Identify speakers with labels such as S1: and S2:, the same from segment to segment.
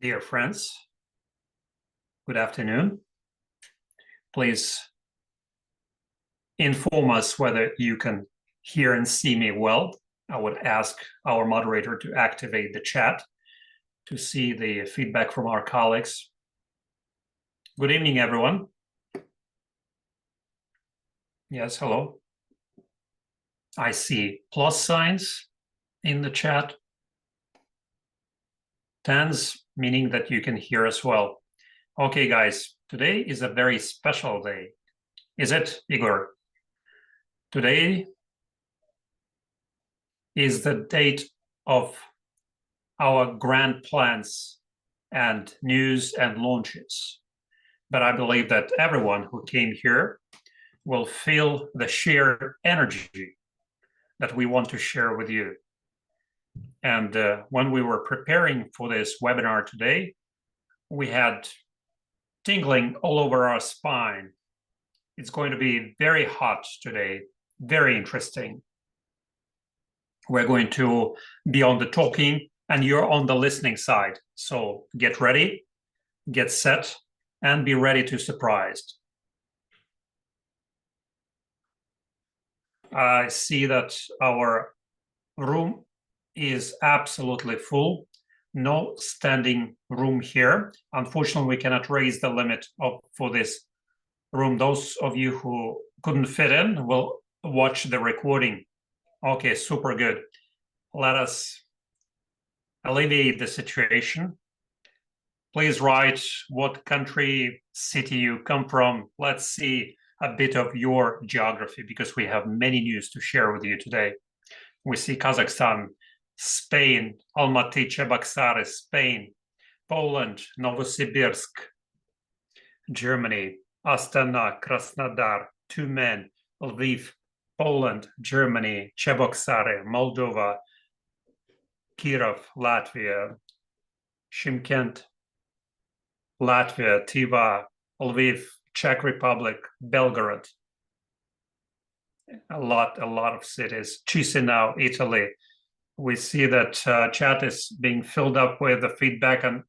S1: Dear friends, good afternoon. Please inform us whether you can hear and see me well. I would ask our moderator to activate the chat to see the feedback from our colleagues. Good evening, everyone. Yes, hello. I see plus signs in the chat. Tens, meaning that you can hear us well. Okay, guys, today is a very special day. Is it, Igor? Today is the date of our grand plans and news and launches. But I believe that everyone who came here will feel the sheer energy that we want to share with you. And when we were preparing for this webinar today, we had tingling all over our spine. It's going to be very hot today, very interesting. We're going to be on the talking and you're on the listening side. So get ready, get set, and be ready to surprise. I see that our room is absolutely full. No standing room here. Unfortunately, we cannot raise the limit for this room. Those of you who couldn't fit in will watch the recording. Okay, super good. Let us alleviate the situation. Please write what country, city you come from. Let's see a bit of your geography because we have many news to share with you today. We see Kazakhstan, Spain, Almaty, Cheboksary, Spain, Poland, Novosibirsk, Germany, Astana, Krasnodar, Tyumen, Lviv, Poland, Germany, Cheboksary, Moldova, Kirov, Latvia, Shymkent, Latvia, Tiva, Lviv, Czech Republic, Belgrade. A lot of cities. Chisinau, Italy. We see that chat is being filled up with the feedback and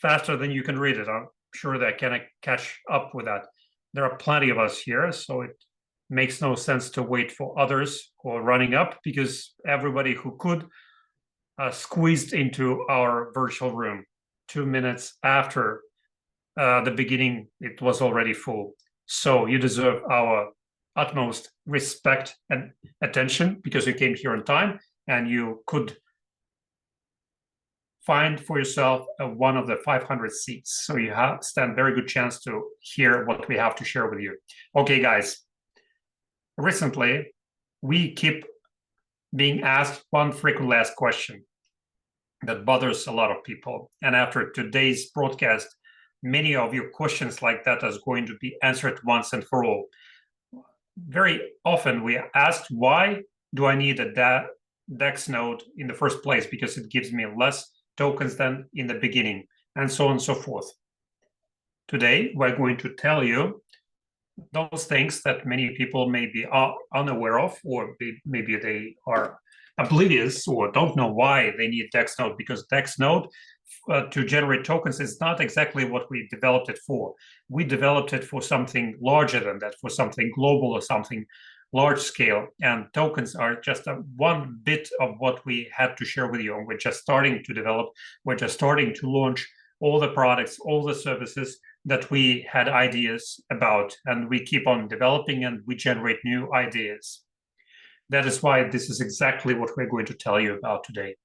S1: faster than you can read it. I'm sure that I can catch up with that. There are plenty of us here, so it makes no sense to wait for others who are running up because everybody who could squeezed into our virtual room 2 minutes after the beginning. It was already full. So you deserve our utmost respect and attention because you came here on time and you could find for yourself one of the 500 seats. So you stand very good chance to hear what we have to share with you. Okay, guys. Recently, we keep being asked one frequently asked question that bothers a lot of people. And after today's broadcast, many of your questions like that is going to be answered once and for all. Very often we are asked, why do I need a DEX node in the first place? Because it gives me less tokens than in the beginning, and so on and so forth. Today, we're going to tell you those things that many people may be unaware of, or maybe they are oblivious or don't know why they need DEX node, because DEX node to generate tokens is not exactly what we developed it for. We developed it for something larger than that, for something global or something large scale. And tokens are just one bit of what we had to share with you. And we're just starting to develop, we're just starting to launch all the products, all the services that we had ideas about. And we keep on developing and we generate new ideas. That is why this is exactly what we're going to tell you about today.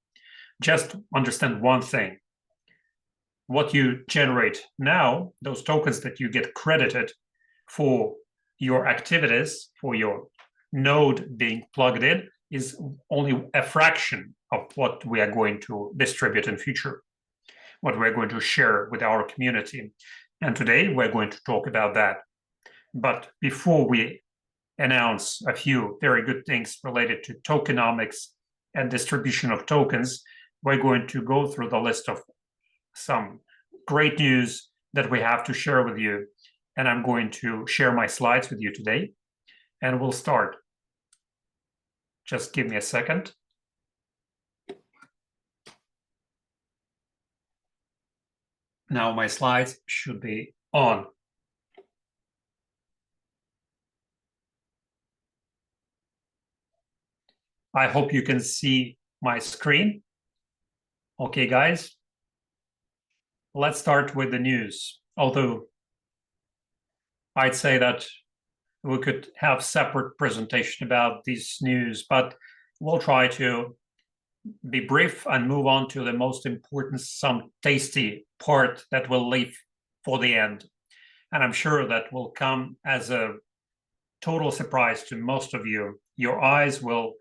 S1: Just understand one thing. What you generate now, those tokens that you get credited for your activities, for your node being plugged in, is only a fraction of what we are going to distribute in future, what we're going to share with our community. And today we're going to talk about that. But before we announce a few very good things related to tokenomics and distribution of tokens, we're going to go through the list of some great news that we have to share with you. And I'm going to share my slides with you today. And we'll start. Just give me a second. Now my slides should be on. I hope you can see my screen. Okay, guys, let's start with the news. Although I'd say that we could have separate presentation about this news, but we'll try to be brief and move on to the most important, some tasty part that we'll leave for the end. And I'm sure that will come as a total surprise to most of you. Your eyes will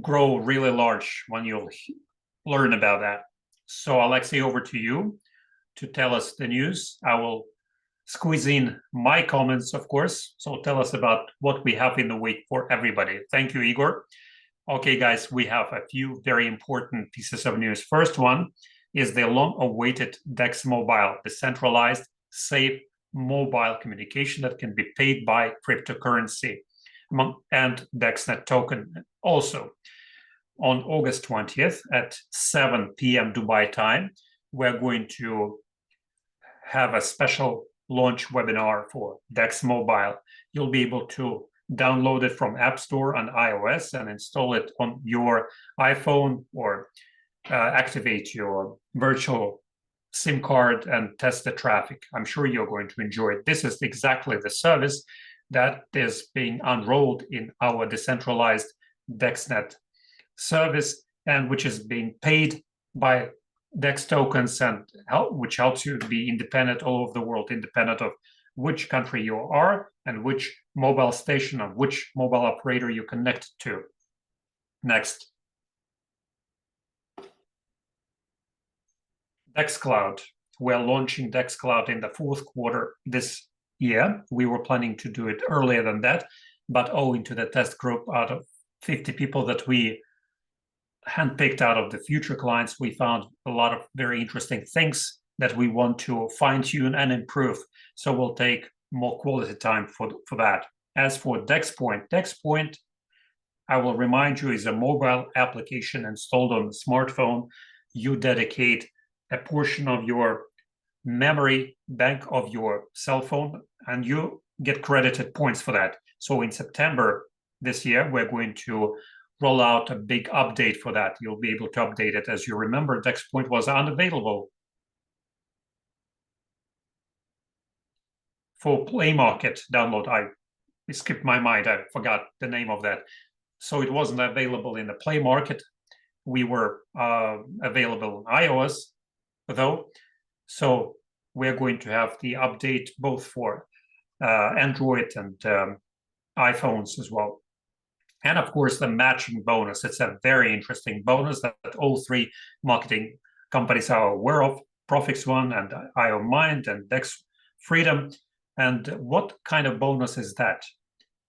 S1: grow really large when you'll learn about that. So, Alexei, over to you to tell us the news. I will squeeze in my comments, of course. So tell us about what we have in the week for everybody. Thank you, Igor. Okay, guys, we have a few very important pieces of news. First one is the long-awaited DexMobile, the centralized, safe mobile communication that can be paid by cryptocurrency, and Dexnet token also. On August 20th at 7 p.m. Dubai time, we're going to have a special launch webinar for DexMobile. You'll be able to download it from App Store on iOS and install it on your iPhone, or activate your virtual SIM card and test the traffic. I'm sure you're going to enjoy it. This is exactly the service that is being unrolled in our decentralized DexNet service, and which is being paid by Dex tokens, and which helps you to be independent all over the world, independent of which country you are and which mobile station or which mobile operator you connect to. Next. DexCloud. We're launching DexCloud in the fourth quarter this year. We were planning to do it earlier than that, but owing to the test group out of 50 people that we handpicked out of the future clients, we found a lot of very interesting things that we want to fine-tune and improve. So we'll take more quality time for that. As for DexPoint, I will remind you, is a mobile application installed on the smartphone. You dedicate a portion of your memory bank of your cell phone, and you get credited points for that. So in September this year, we're going to roll out a big update for that. You'll be able to update it. As you remember, DexPoint was unavailable for Play Market download. It skipped my mind. I forgot the name of that. So it wasn't available in the Play Market. We were available on iOS, though. So we're going to have the update both for Android and iPhones as well. And of course, the matching bonus. It's a very interesting bonus that all three marketing companies are aware of: Profix One and IOMind and Dex Freedom. And what kind of bonus is that?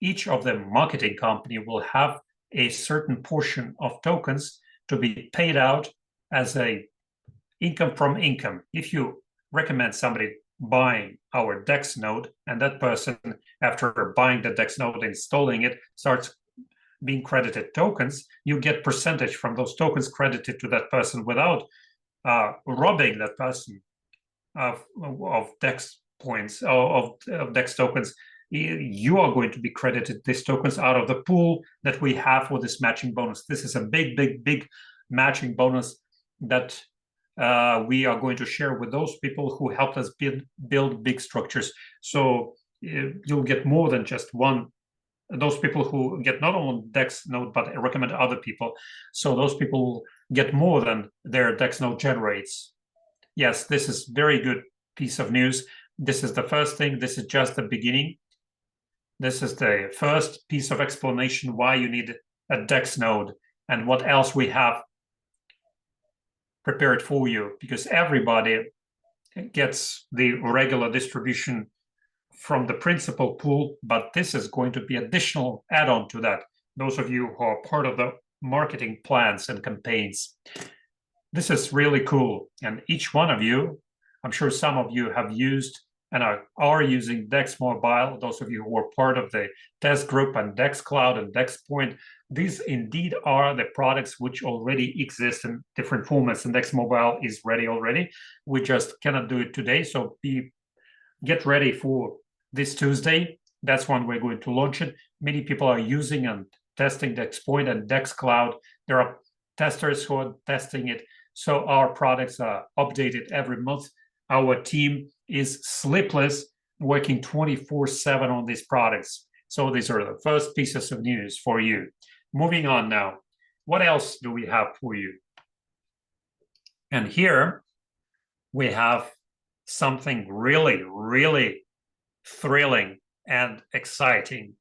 S1: Each of the marketing company will have a certain portion of tokens to be paid out as a income from income. If you recommend somebody buying our Dex node, and that person, after buying the Dex node, installing it, starts being credited tokens, you get percentage from those tokens credited to that person without robbing that person of Dex points, of Dex tokens. You are going to be credited these tokens out of the pool that we have for this matching bonus. This is a big matching bonus that we are going to share with those people who helped us build big structures. So you'll get more than just one. Those people who get not only Dex node, but recommend other people. So those people get more than their Dex node generates. Yes, this is very good piece of news. This is the first thing. This is just the beginning. This is the first piece of explanation why you need a Dex node and what else we have prepared for you, because everybody gets the regular distribution from the principal pool, but this is going to be additional add-on to that. Those of you who are part of the marketing plans and campaigns, this is really cool. And each one of you, I'm sure some of you have used and are using DexMobile. Those of you who are part of the test group and DexCloud and DexPoint, these indeed are the products which already exist in different formats, and DexMobile is ready already. We just cannot do it today, so get ready for this Tuesday. That's when we're going to launch it. Many people are using and testing DexPoint and DexCloud. There are testers who are testing it. So our products are updated every month. Our team is sleepless, working 24/7 on these products. So these are the first pieces of news for you. Moving on now. What else do we have for you? And here we have something really, really thrilling and exciting.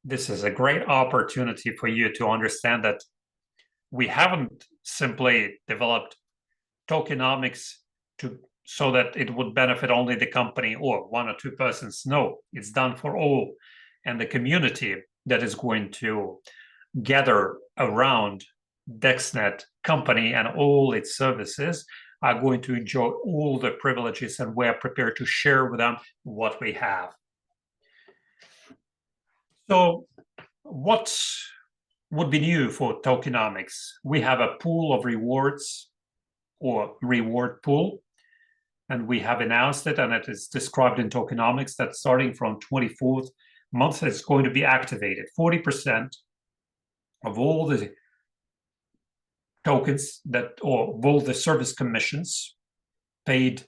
S1: This is a great opportunity for you to understand that we haven't simply developed tokenomics so that it would benefit only the company or one or two persons. No, it's done for all. And the community that is going to gather around Dexnet company and all its services are going to enjoy all the privileges, and we're prepared to share with them what we have. So what would be new for tokenomics? We have a pool of rewards or reward pool, and we have announced it, and it is described in tokenomics that starting from 24th month, it's going to be activated. 40% of all the tokens or all the service commissions paid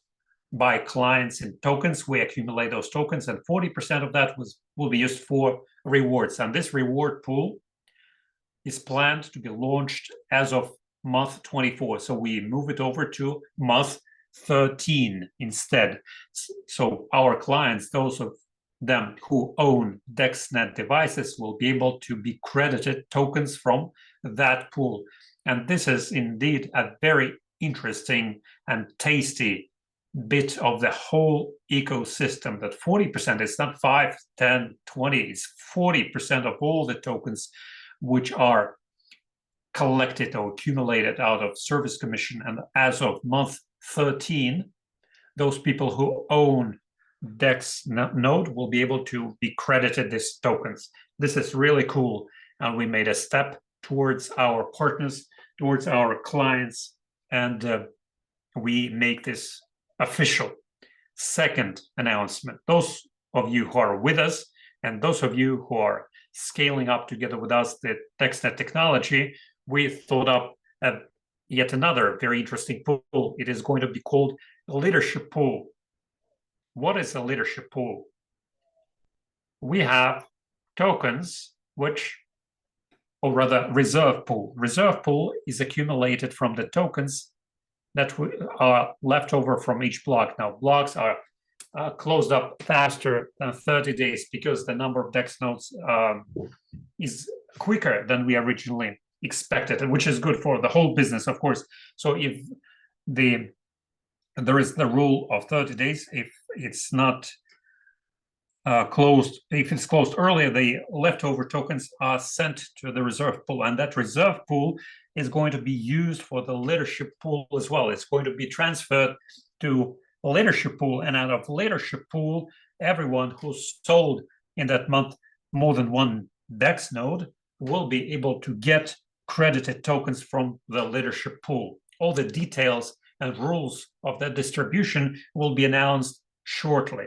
S1: by clients in tokens, we accumulate those tokens, and 40% of that will be used for rewards. And this reward pool is planned to be launched as of month 24. So we move it over to month 13 instead. So our clients, those of them who own Dexnet devices, will be able to be credited tokens from that pool. And this is indeed a very interesting and tasty bit of the whole ecosystem, that 40% is not 5, 10, 20, it's 40% of all the tokens which are collected or accumulated out of service commission. And as of month 13, those people who own Dex node will be able to be credited these tokens. This is really cool. And we made a step towards our partners, towards our clients, and we make this official. Second announcement, those of you who are with us and those of you who are scaling up together with us the Dexnet technology, we thought up yet another very interesting pool. It is going to be called a leadership pool. What is a leadership pool? We have tokens or rather reserve pool. Reserve pool is accumulated from the tokens that are left over from each block. Now, blocks are closed up faster than 30 days because the number of Dex nodes is quicker than we originally expected, which is good for the whole business, of course. So if there is the rule of 30 days, if it's not closed, if it's closed earlier, the leftover tokens are sent to the reserve pool, and that reserve pool is going to be used for the leadership pool as well. It's going to be transferred to a leadership pool, and out of leadership pool, everyone who sold in that month more than one Dex node will be able to get credited tokens from the leadership pool. All the details and rules of that distribution will be announced shortly.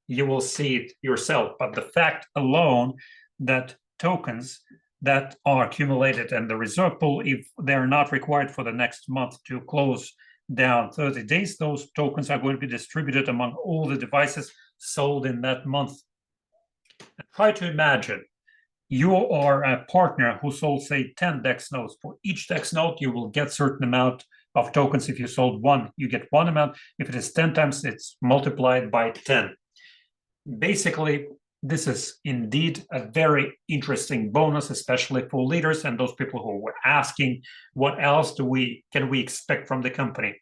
S1: You will see it yourself, but the fact alone that tokens that are accumulated in the reserve pool, if they're not required for the next month to close down 30 days, those tokens are going to be distributed among all the devices sold in that month. Try to imagine you are a partner who sold, say, 10 Dex nodes. For each Dex node, you will get certain amount of tokens. If you sold one, you get one amount. If it is 10 times, it's multiplied by 10. Basically, this is indeed a very interesting bonus, especially for leaders and those people who were asking, what else can we expect from the company?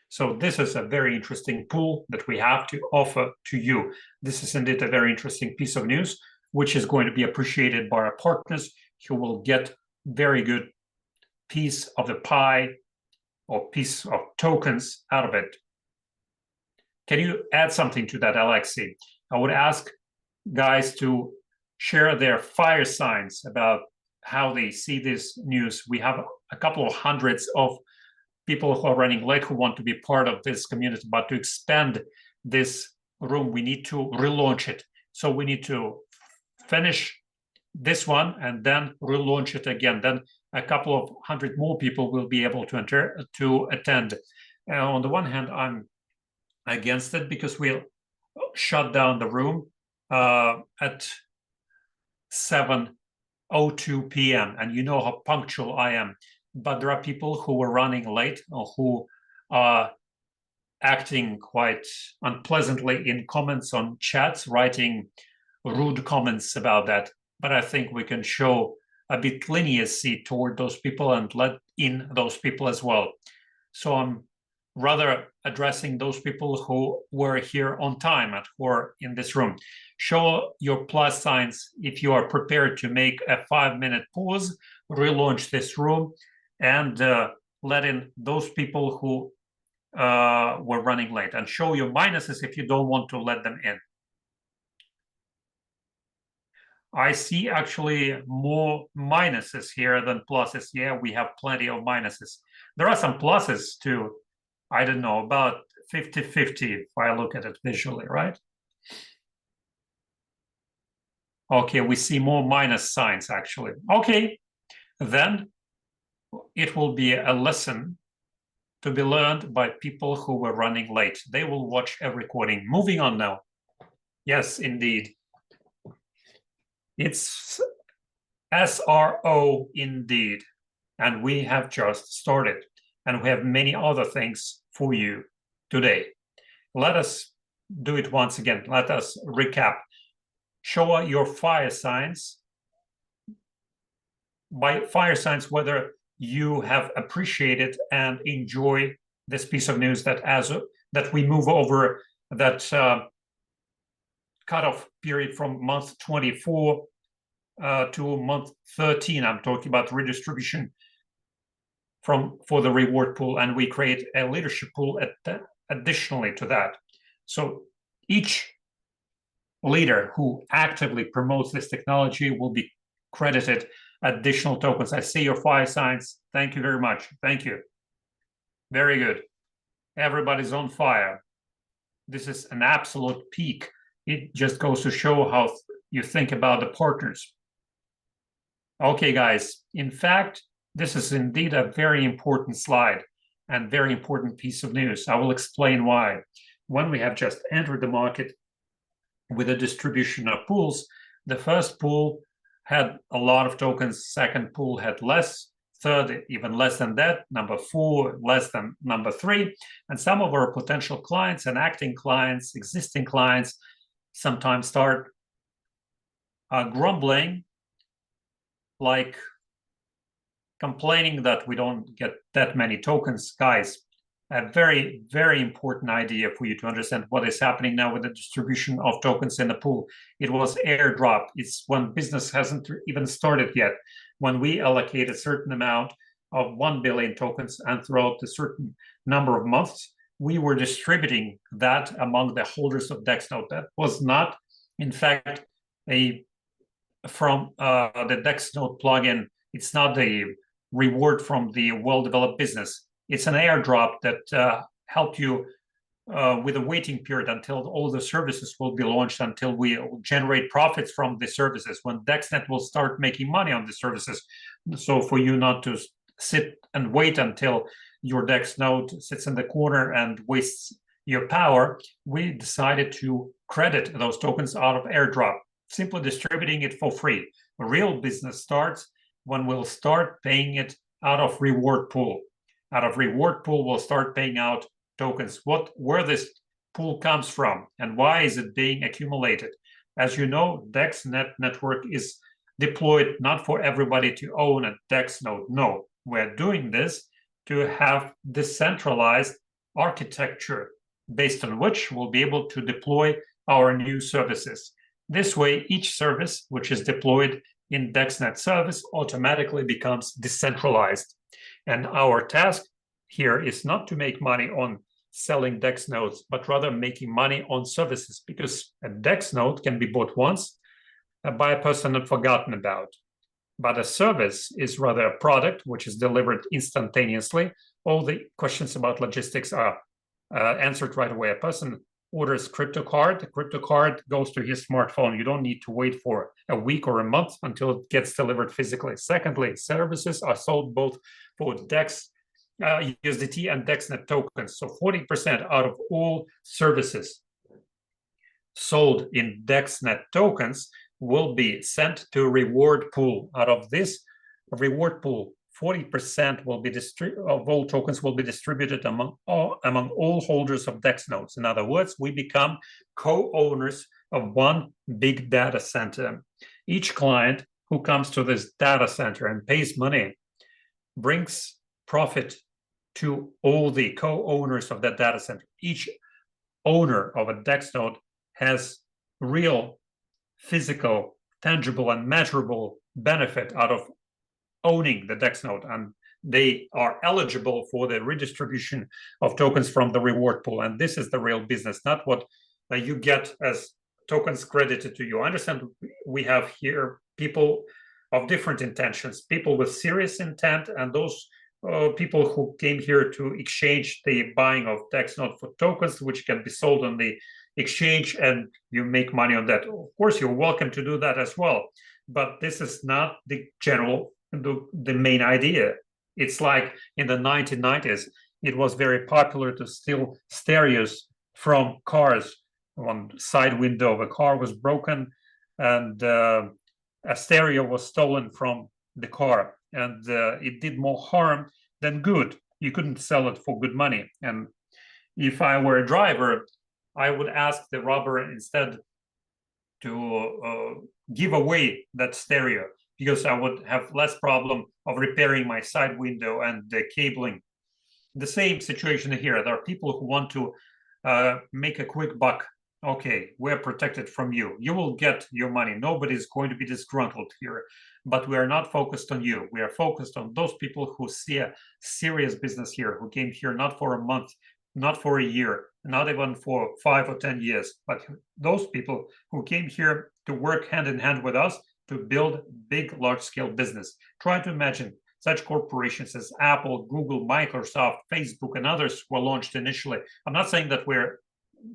S1: So this is a very interesting pool that we have to offer to you. This is indeed a very interesting piece of news, which is going to be appreciated by our partners, who will get very good piece of the pie or piece of tokens out of it. Can you add something to that, Alexei? I would ask guys to share their fire signs about how they see this news. We have a couple of hundreds of people who are running late who want to be part of this community, but to expand this room, we need to relaunch it. So we need to finish this one and then relaunch it again. Then a couple of hundred more people will be able to attend. On the one hand, I'm against it because we'll shut down the room at 7:02 p.m. and you know how punctual I am. But there are people who are running late or who are acting quite unpleasantly in comments on chats, writing rude comments about that. But I think we can show a bit leniency toward those people and let in those people as well. So I'm rather addressing those people who were here on time and who are in this room. Show your plus signs if you are prepared to make a 5-minute pause, relaunch this room, and let in those people who were running late, and show your minuses if you don't want to let them in. I see actually more minuses here than pluses. Yeah, we have plenty of minuses. There are some pluses too. I don't know, about 50-50 if I look at it visually, right? Okay, we see more minus signs actually. Okay, then it will be a lesson to be learned by people who were running late. They will watch a recording. Moving on now. Yes, indeed. It's SRO indeed. And we have just started. And we have many other things for you today. Let us do it once again. Let us recap. Show your fire signs. By fire signs, whether you have appreciated and enjoy this piece of news that we move over that cutoff period from month 24 to month 13. I'm talking about redistribution for the reward pool, and we create a leadership pool additionally to that. So each leader who actively promotes this technology will be credited additional tokens. I see your fire signs. Thank you very much. Thank you. Very good. Everybody's on fire. This is an absolute peak. It just goes to show how you think about the partners. Okay, guys. In fact, this is indeed a very important slide and very important piece of news. I will explain why. When we have just entered the market with a distribution of pools, the first pool had a lot of tokens, second pool had less, third even less than that, number 4 less than number 3, and some of our potential clients and acting clients, existing clients, sometimes start grumbling, like complaining that we don't get that many tokens. Guys, a very, very important idea for you to understand what is happening now with the distribution of tokens in the pool. It was airdrop. It's when business hasn't even started yet. When we allocate a certain amount of 1 billion tokens and throughout a certain number of months, we were distributing that among the holders of DexNode. That was not, in fact, from the DexNode plugin. It's not a reward from the well-developed business. It's an airdrop that helped you with a waiting period until all the services will be launched, until we generate profits from the services, when DexNet will start making money on the services. So for you not to sit and wait until your DexNode sits in the corner and wastes your power, we decided to credit those tokens out of airdrop, simply distributing it for free. A real business starts when we'll start paying it out of reward pool. Out of reward pool, we'll start paying out tokens. Where this pool comes from and why is it being accumulated? As you know, DexNet network is deployed not for everybody to own a DexNode. No, we're doing this to have decentralized architecture based on which we'll be able to deploy our new services. This way, each service which is deployed in DexNet service automatically becomes decentralized. And our task here is not to make money on selling DEX nodes, but rather making money on services, because a DEX node can be bought once, by a person and forgotten about. But a service is rather a product which is delivered instantaneously. All the questions about logistics are answered right away. A person orders crypto card, the crypto card goes to his smartphone. You don't need to wait for a week or a month until it gets delivered physically. Secondly, services are sold both for Dex USDT and Dexnet tokens. So 40% out of all services sold in Dexnet tokens will be sent to a reward pool. Out of this reward pool, 40% will be of all tokens will be distributed among all holders of Dex nodes. In other words, we become co-owners of one big data center. Each client who comes to this data center and pays money brings profit to all the co-owners of that data center. Each owner of a Dex node has real, physical, tangible, and measurable benefit out of owning the Dex node, and they are eligible for the redistribution of tokens from the reward pool. And this is the real business, not what you get as tokens credited to you. I understand we have here people of different intentions, people with serious intent, and those people who came here to exchange the buying of Dex node for tokens, which can be sold on the exchange, and you make money on that. Of course, you're welcome to do that as well, but this is not the main idea. It's like in the 1990s, it was very popular to steal stereos from cars. One side window of a car was broken, and a stereo was stolen from the car, and it did more harm than good. You couldn't sell it for good money. And if I were a driver, I would ask the robber instead to give away that stereo, because I would have less problem of repairing my side window and the cabling. The same situation here. There are people who want to make a quick buck. Okay, we're protected from you. You will get your money. Nobody's going to be disgruntled here. But we are not focused on you. We are focused on those people who see a serious business here, who came here not for a month, not for a year, not even for 5 or 10 years, but those people who came here to work hand in hand with us to build big, large-scale business. Try to imagine such corporations as Apple, Google, Microsoft, Facebook, and others were launched initially. I'm not saying that we're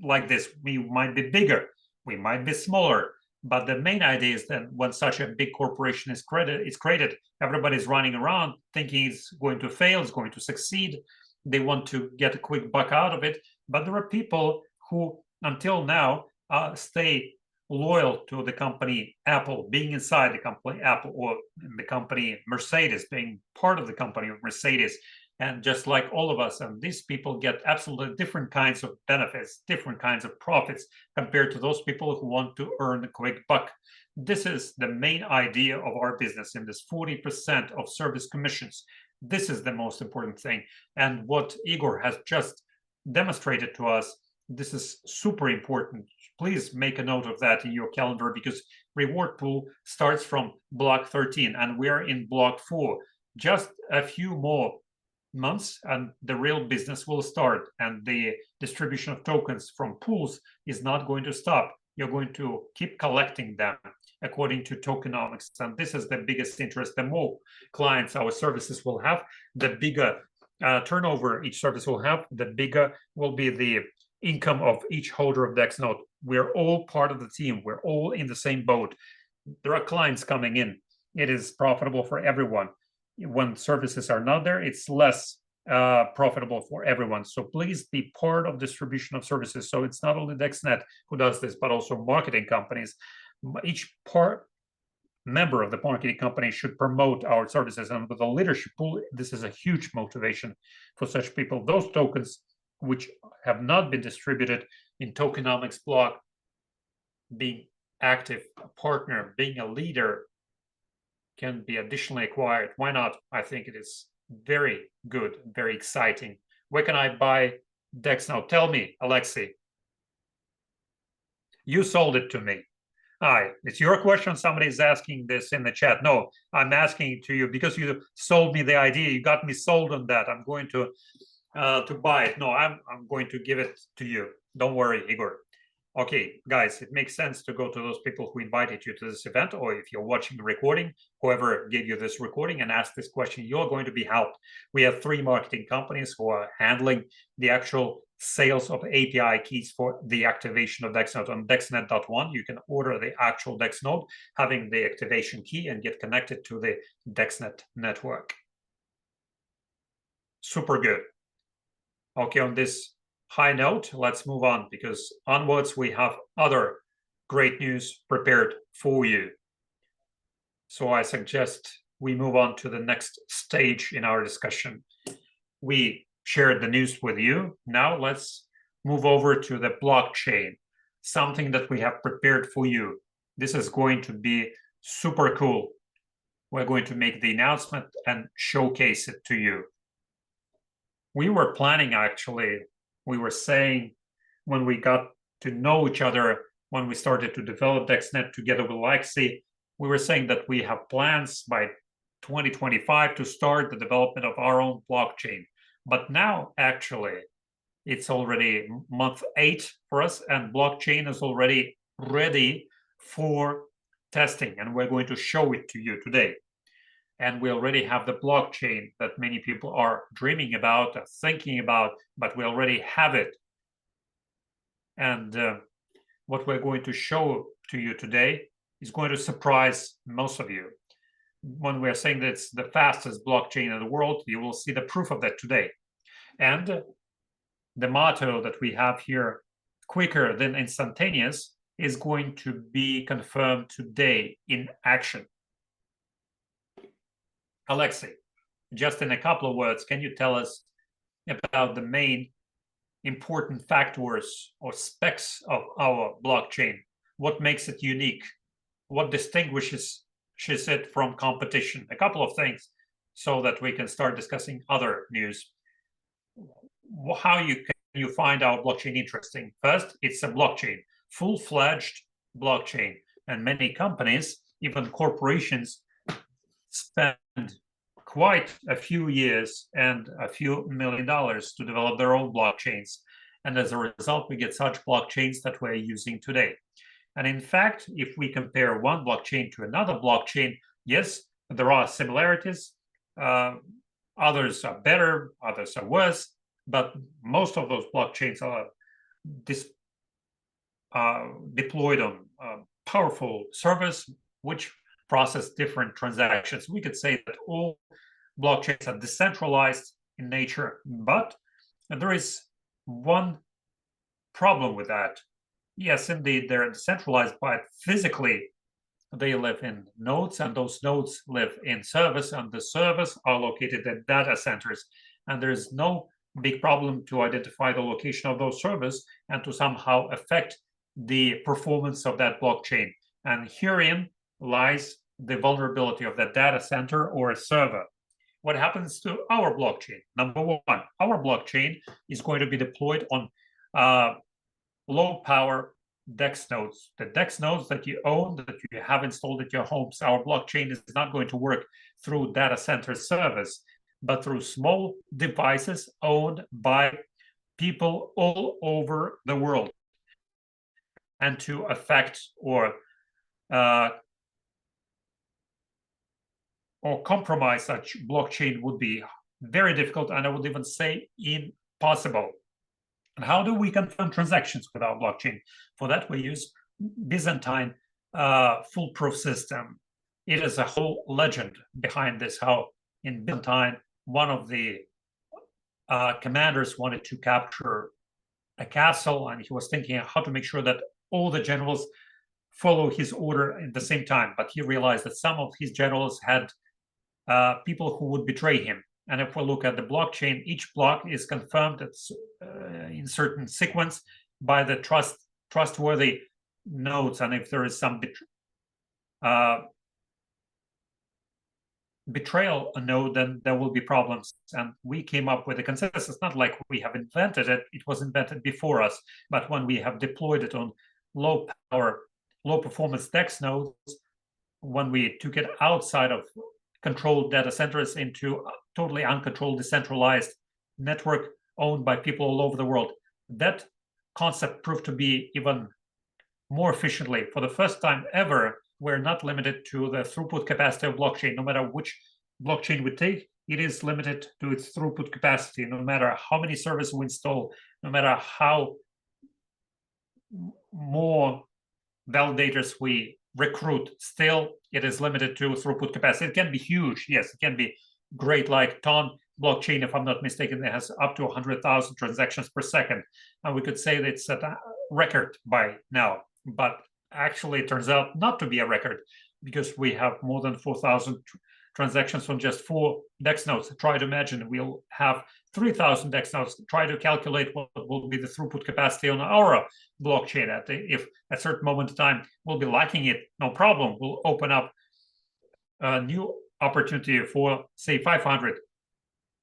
S1: like this. We might be bigger, we might be smaller, but the main idea is that when such a big corporation is created, everybody's running around thinking it's going to fail, it's going to succeed. They want to get a quick buck out of it. But there are people who, until now, stay loyal to the company Apple, being inside the company Apple, or the company Mercedes, being part of the company of Mercedes. And just like all of us, and these people get absolutely different kinds of benefits, different kinds of profits compared to those people who want to earn a quick buck. This is the main idea of our business in this 40% of service commissions. This is the most important thing. And what Igor has just demonstrated to us, this is super important. Please make a note of that in your calendar, because reward pool starts from block 13 and we're in block 4. Just a few more months and the real business will start, and the distribution of tokens from pools is not going to stop. You're going to keep collecting them according to tokenomics, and this is the biggest interest. The more clients our services will have, the bigger turnover each service will have, the bigger will be the income of each holder of Dex node. We're all part of the team. We're all in the same boat. There are clients coming in. It is profitable for everyone. When services are not there, it's less profitable for everyone. So please be part of distribution of services. So it's not only DexNet who does this, but also marketing companies. Each member of the marketing company should promote our services, and with the leadership pool, this is a huge motivation for such people. Those tokens which have not been distributed in tokenomics block, being active, a partner, being a leader, can be additionally acquired. Why not? I think it is very good, very exciting. Where can I buy Dex now? Tell me, Alexei. You sold it to me. Hi, it's your question. Somebody's asking this in the chat. No, I'm asking it to you because you sold me the idea. You got me sold on that. I'm going to buy it. No, I'm going to give it to you. Don't worry, Igor. okay, guys, it makes sense to go to those people who invited you to this event, or if you're watching the recording, whoever gave you this recording and asked this question, you're going to be helped. We have 3 marketing companies who are handling the actual sales of API keys for the activation of DexNode. On DexNet.1, you can order the actual Dex node, having the activation key and get connected to the Dexnet network. Super good. Okay, on this high note, let's move on, because onwards we have other great news prepared for you. So I suggest we move on to the next stage in our discussion. We shared the news with you. Now let's move over to the blockchain, something that we have prepared for you. This is going to be super cool. We're going to make the announcement and showcase it to you. We were planning, actually, we were saying when we got to know each other, when we started to develop DexNet together with Lexi, we were saying that we have plans by 2025 to start the development of our own blockchain. But now, actually, it's already month 8 for us, and blockchain is already ready for testing, and we're going to show it to you today. And we already have the blockchain that many people are dreaming about, thinking about, but we already have it. And what we're going to show to you today is going to surprise most of you. When we're saying that it's the fastest blockchain in the world, you will see the proof of that today. And the motto that we have here, quicker than instantaneous, is going to be confirmed today in action. Alexei, just in a couple of words, can you tell us about the main important factors or specs of our blockchain? What makes it unique? What distinguishes it from competition? A couple of things so that we can start discussing other news. How can you find our blockchain interesting? First, it's a blockchain, full-fledged blockchain. And many companies, even corporations, spend quite a few years and a few $1 million to develop their own blockchains. And as a result, we get such blockchains that we're using today. And in fact, if we compare one blockchain to another blockchain, yes, there are similarities. Others are better, others are worse, but most of those blockchains are deployed on powerful servers which process different transactions. We could say that all blockchains are decentralized in nature, but there is one problem with that. Yes, indeed, they're decentralized, but physically they live in nodes, and those nodes live in servers, and the servers are located at data centers. And there's no big problem to identify the location of those servers and to somehow affect the performance of that blockchain. And herein lies the vulnerability of that data center or a server. What happens to our blockchain? Number one, our blockchain is going to be deployed on low power Dex nodes. The Dex nodes that you own, that you have installed at your homes, our blockchain is not going to work through data center servers, but through small devices owned by people all over the world. And to affect or compromise such blockchain would be very difficult, and I would even say impossible. And how do we confirm transactions with our blockchain? For that, we use Byzantine foolproof system. It is a whole legend behind this, how in Byzantine, one of the commanders wanted to capture a castle, and he was thinking how to make sure that all the generals follow his order at the same time. But he realized that some of his generals had people who would betray him. And if we look at the blockchain, each block is confirmed in certain sequence by the trustworthy nodes. And if there is some betrayal node, then there will be problems. And we came up with a consensus. Not like we have invented it. It was invented before us. But when we have deployed it on low power, low performance Dex nodes, when we took it outside of controlled data centers into a totally uncontrolled, decentralized network owned by people all over the world, that concept proved to be even more efficiently. For the first time ever, we're not limited to the throughput capacity of blockchain. No matter which blockchain we take, it is limited to its throughput capacity. No matter how many servers we install, no matter how more validators we recruit, still it is limited to throughput capacity. It can be huge. Yes, it can be great, like Ton blockchain, if I'm not mistaken, it has up to 100,000 transactions per second. And we could say that it's at a record by now. But actually, it turns out not to be a record because we have more than 4,000 transactions on just 4 DEX nodes. Try to imagine we'll have 3,000 DEX nodes. Try to calculate what will be the throughput capacity on our blockchain. If at a certain moment in time we'll be lacking it, no problem. We'll open up a new opportunity for, say, 500,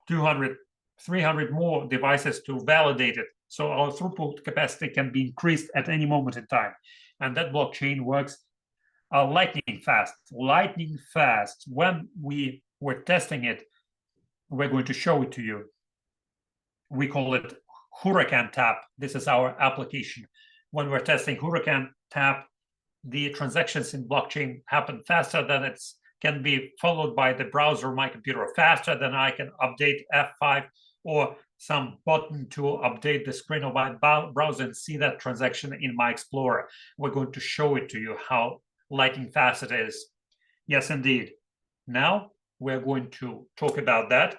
S1: 200, 300 more devices to validate it. So our throughput capacity can be increased at any moment in time. And that blockchain works lightning fast. When we were testing it, we're going to show it to you. We call it Huracan Tap. This is our application. When we're testing Huracan Tap, the transactions in blockchain happen faster than it can be followed by the browser of my computer, faster than I can update F5 or some button to update the screen of my browser and see that transaction in my Explorer. We're going to show it to you how lightning fast it is. Yes, indeed. Now we're going to talk about that.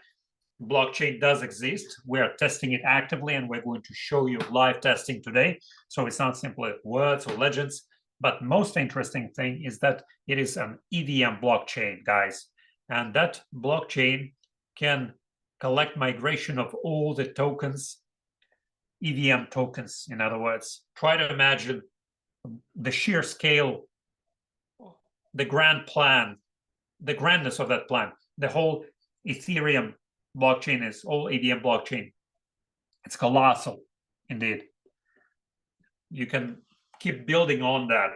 S1: Blockchain does exist. We're testing it actively, and we're going to show you live testing today. So it's not simply words or legends, but most interesting thing is that it is an EVM blockchain, guys. And that blockchain can collect migration of all the tokens, EVM tokens, in other words. Try to imagine the sheer scale, the grand plan, the grandness of that plan. The whole Ethereum blockchain is all EVM blockchain. It's colossal, indeed. You can keep building on that,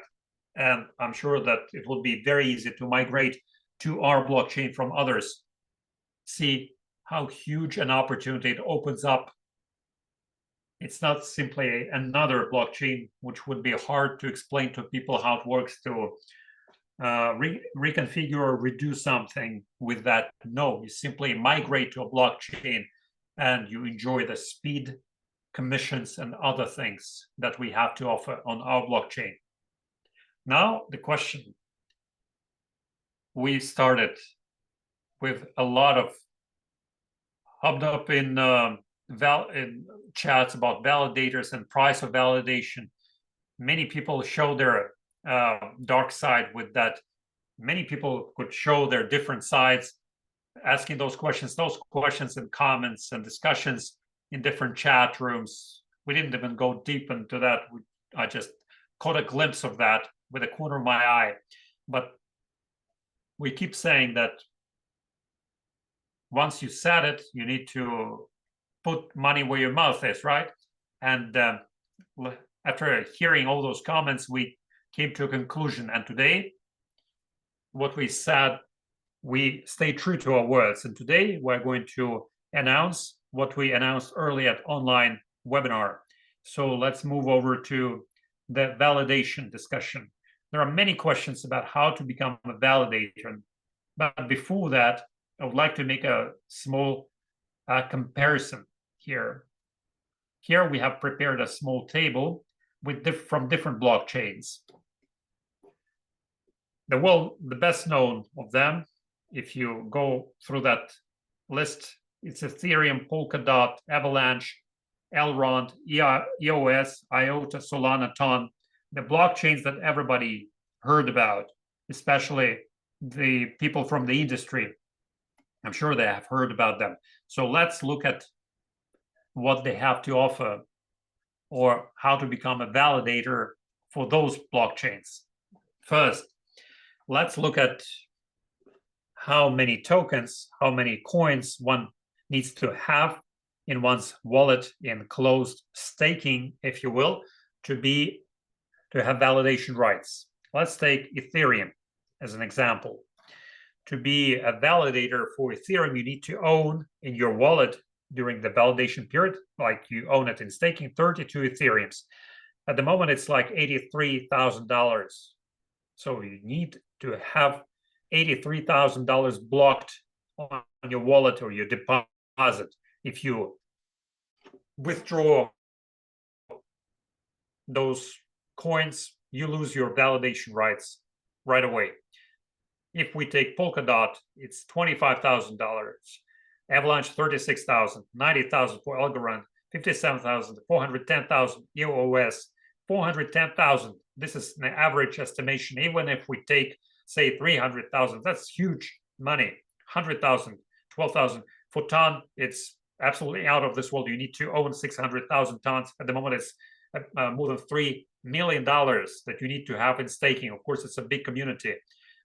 S1: and I'm sure that it will be very easy to migrate to our blockchain from others. See how huge an opportunity it opens up. It's not simply another blockchain, which would be hard to explain to people how it works to reconfigure or redo something with that. No, you simply migrate to a blockchain and you enjoy the speed, commissions, and other things that we have to offer on our blockchain. Now, the question. We started with a lot of hubbed up in chats about validators and price of validation. Many people show their dark side with that. Many people could show their different sides, asking those questions in comments and discussions in different chat rooms. We didn't even go deep into that. I just caught a glimpse of that with the corner of my eye. But we keep saying that once you said it, you need to put money where your mouth is, right? And after hearing all those comments, we came to a conclusion. And today, what we said, we stay true to our words. And today, we're going to announce what we announced earlier at online webinar. So let's move over to the validation discussion. There are many questions about how to become a validator. But before that, I would like to make a small comparison here. Here we have prepared a small table with from different blockchains. The best known of them, if you go through that list, it's Ethereum, Polkadot, Avalanche, Elrond, EOS, IOTA, Solana, Ton, the blockchains that everybody heard about, especially the people from the industry. I'm sure they have heard about them. So let's look at what they have to offer or how to become a validator for those blockchains. First, let's look at how many tokens, how many coins one needs to have in one's wallet in closed staking, if you will, to have validation rights. Let's take Ethereum as an example. To be a validator for Ethereum, you need to own in your wallet during the validation period, like you own it in staking, 32 Ethereums. At the moment, it's like $83,000. So you need to have $83,000 blocked on your wallet or your deposit. If you withdraw those coins, you lose your validation rights right away. If we take Polkadot, it's $25,000. Avalanche, $36,000, $90,000 for Algorand, $57,000, $410,000 EOS, $410,000. This is an average estimation. Even if we take, say, $300,000, that's huge money. $100,000, $12,000 for ton. It's absolutely out of this world. You need to own 600,000 tons. At the moment, it's more than $3 million that you need to have in staking. Of course, it's a big community,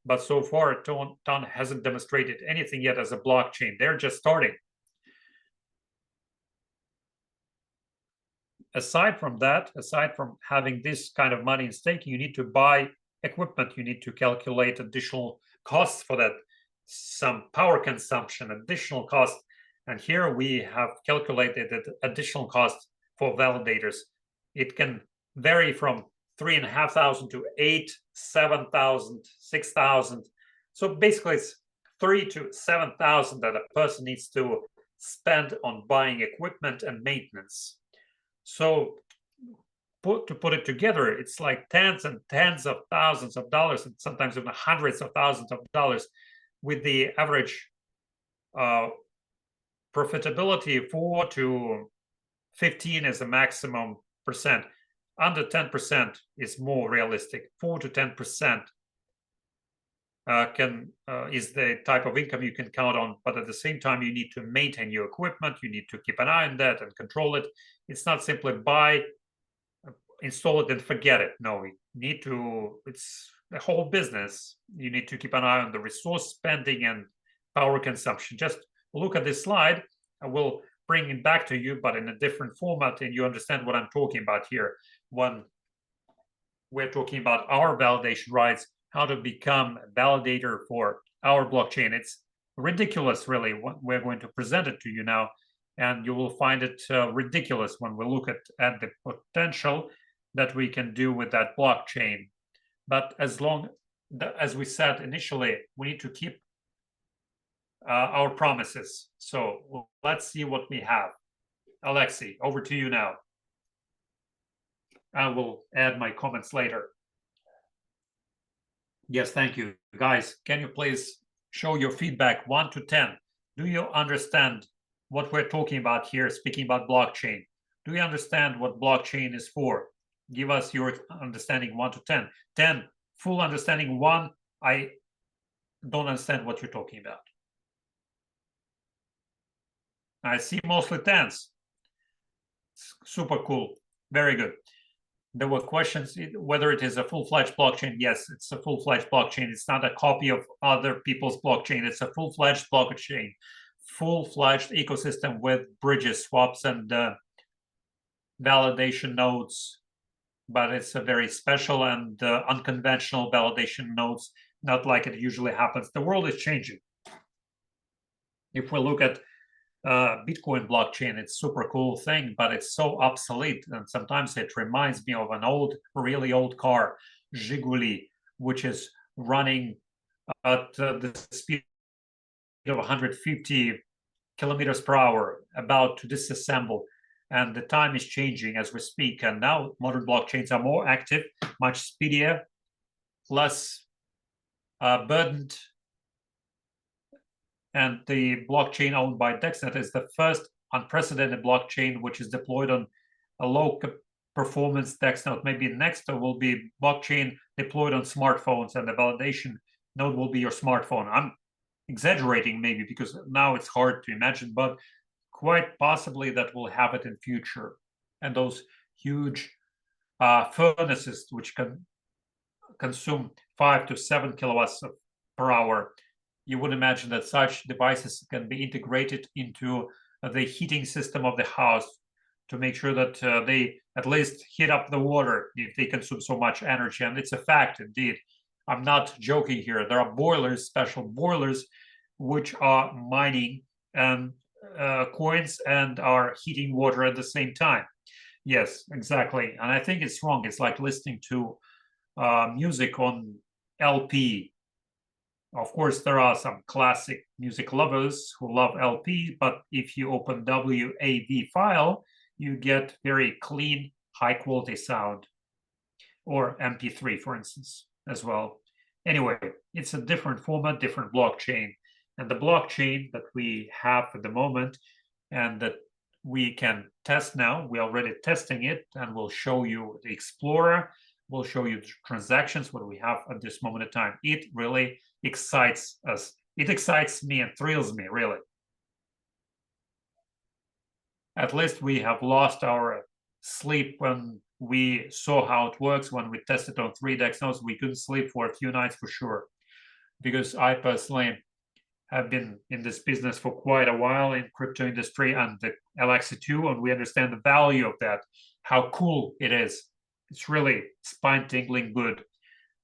S1: but so far, Ton hasn't demonstrated anything yet as a blockchain. They're just starting. Aside from that, aside from having this kind of money in staking, you need to buy equipment. You need to calculate additional costs for that, some power consumption, additional cost. And here we have calculated additional cost for validators. It can vary from 3,500 to 8,000, 7,000, 6,000. So basically, it's 3,000 to 7,000 that a person needs to spend on buying equipment and maintenance. So to put it together, it's like tens and tens of thousands of dollars, and sometimes even hundreds of thousands of dollars, with the average profitability 4 to 15 is the maximum percent. Under 10% is more realistic. 4 to 10% is the type of income you can count on, but at the same time, you need to maintain your equipment. You need to keep an eye on that and control it. It's not simply buy, install it, and forget it. No, you need to. It's the whole business. You need to keep an eye on the resource spending and power consumption. Just look at this slide. I will bring it back to you, but in a different format, and you understand what I'm talking about here. When we're talking about our validation rights, how to become a validator for our blockchain. It's ridiculous, really. We're going to present it to you now, and you will find it ridiculous when we look at the potential that we can do with that blockchain. But as we said initially, we need to keep our promises. So let's see what we have. Alexei, over to you now. I will add my comments later. Yes, thank you. Guys, can you please show your feedback 1 to 10? Do you understand what we're talking about here, speaking about blockchain? Do you understand what blockchain is for? Give us your understanding 1 to 10. 10, full understanding. 1, I don't understand what you're talking about. I see mostly 10s. Super cool. Very good. There were questions whether it is a full-fledged blockchain. Yes, it's a full-fledged blockchain. It's not a copy of other people's blockchain. It's a full-fledged blockchain, full-fledged ecosystem with bridges, swaps, and validation nodes. But it's a very special and unconventional validation nodes, not like it usually happens. The world is changing. If we look at Bitcoin blockchain, it's a super cool thing, but it's so obsolete, and sometimes it reminds me of an old, really old car, Zhiguli, which is running at the speed of 150 kilometers per hour, about to disassemble, and the time is changing as we speak. And now modern blockchains are more active, much speedier, less burdened. And the blockchain owned by Dexnet is the first unprecedented blockchain which is deployed on a low performance Dexnet. Maybe next there will be blockchain deployed on smartphones, and the validation node will be your smartphone. I'm exaggerating maybe because now it's hard to imagine, but quite possibly that will happen in future. And those huge furnaces which can consume 5 to 7 kilowatts per hour, you would imagine that such devices can be integrated into the heating system of the house to make sure that they at least heat up the water if they consume so much energy. And it's a fact, indeed. I'm not joking here. There are boilers, special boilers, which are mining coins and are heating water at the same time. Yes, exactly. And I think it's wrong. It's like listening to music on LP. Of course, there are some classic music lovers who love LP, but if you open WAV file, you get very clean, high quality sound, or MP3, for instance, as well. Anyway, it's a different format, different blockchain. And the blockchain that we have at the moment and that we can test now, we're already testing it, and we'll show you the Explorer, we'll show you the transactions, what we have at this moment in time. It really excites us. It excites me and thrills me, really. At least we have lost our sleep when we saw how it works. When we tested on 3 DEX nodes, we couldn't sleep for a few nights for sure. Because I personally have been in this business for quite a while in crypto industry and the Alexi too, and we understand the value of that, how cool it is. It's really spine-tingling good.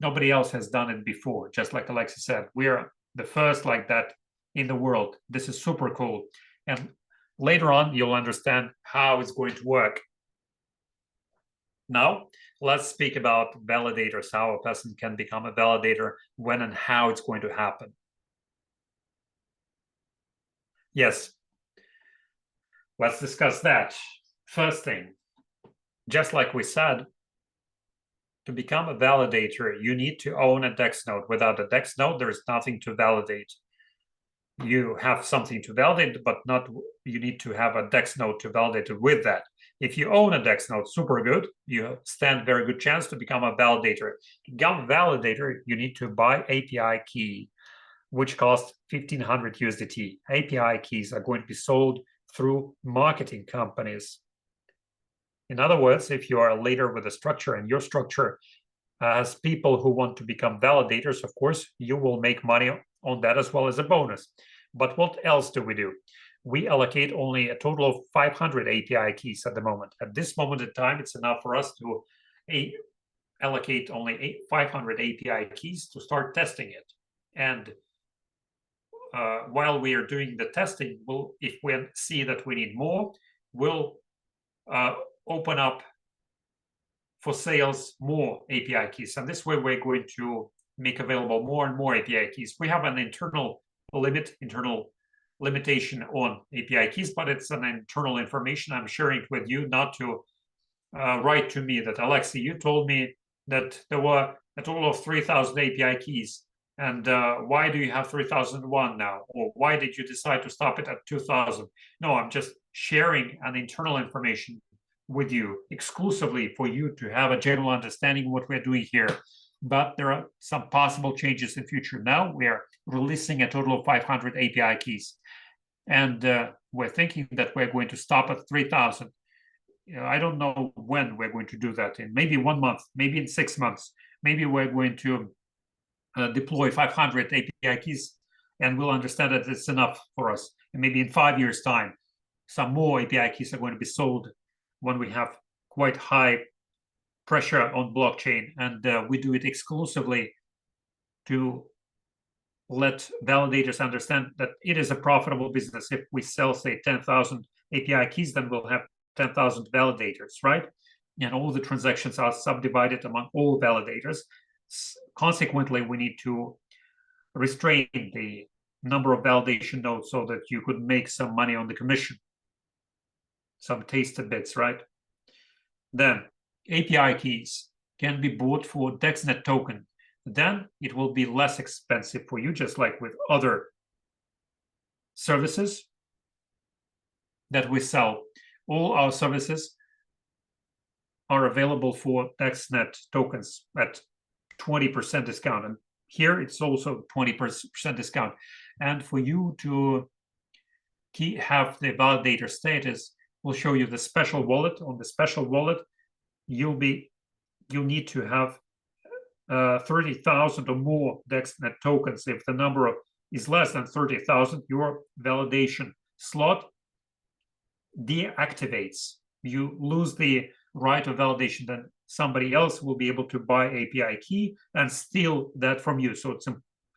S1: Nobody else has done it before, just like Alexi said. We're the first like that in the world. This is super cool. And later on, you'll understand how it's going to work. Now, let's speak about validators, how a person can become a validator, when and how it's going to happen. Yes, let's discuss that. First thing, just like we said, to become a validator, you need to own a DEX node. Without a DEX node, there is nothing to validate. You have something to validate, but not you need to have a DEX node to validate it with that. If you own a DEX node, super good. You stand very good chance to become a validator. To become a validator, you need to buy API key, which costs 1,500 USDT. API keys are going to be sold through marketing companies. In other words, if you are a leader with a structure and your structure has people who want to become validators, of course, you will make money on that as well as a bonus. But what else do? We allocate only a total of 500 API keys at the moment. At this moment in time, it's enough for us to allocate only 500 API keys to start testing it. And while we are doing the testing, if we see that we need more, we'll open up for sales more API keys. And this way, we're going to make available more and more API keys. We have an internal limitation on API keys, but it's an internal information. I'm sharing it with you, not to write to me that, Alexi, you told me that there were a total of 3,000 API keys. And why do you have 3,001 now? Or why did you decide to stop it at 2,000? No, I'm just sharing an internal information with you exclusively for you to have a general understanding of what we're doing here. But there are some possible changes in future. Now we are releasing a total of 500 API keys. And we're thinking that we're going to stop at 3,000. I don't know when we're going to do that. In maybe 1 month, maybe in 6 months. Maybe we're going to deploy 500 API keys, and we'll understand that it's enough for us. And maybe in 5 years' time, some more API keys are going to be sold when we have quite high pressure on blockchain, and we do it exclusively to let validators understand that it is a profitable business. If we sell, say, 10,000 API keys, then we'll have 10,000 validators, right? And all the transactions are subdivided among all validators. Consequently, we need to restrain the number of validation nodes so that you could make some money on the commission, some tasted bits, right? Then API keys can be bought for DexNet token. Then it will be less expensive for you, just like with other services that we sell. All our services are available for DexNet tokens at 20% discount. And here it's also 20% discount. And for you to have the validator status, we'll show you the special wallet. On the special wallet, you'll need to have 30,000 or more DexNet tokens. If the number is less than 30,000, your validation slot deactivates. You lose the right of validation, then somebody else will be able to buy API key and steal that from you. So it's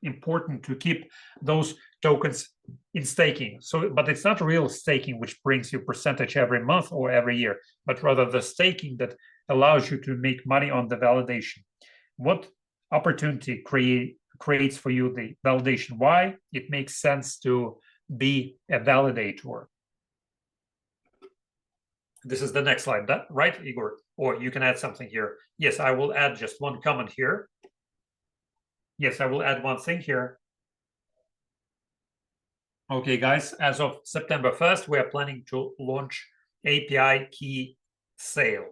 S1: important to keep those tokens in staking. So, but it's not real staking, which brings you percentage every month or every year, but rather the staking that allows you to make money on the validation. What opportunity creates for you the validation? Why it makes sense to be a validator? This is the next slide, right, Igor? Or you can add something here. Yes, I will add just one comment here. Yes, I will add one thing here. Okay, guys, as of September 1st, we are planning to launch API key sale.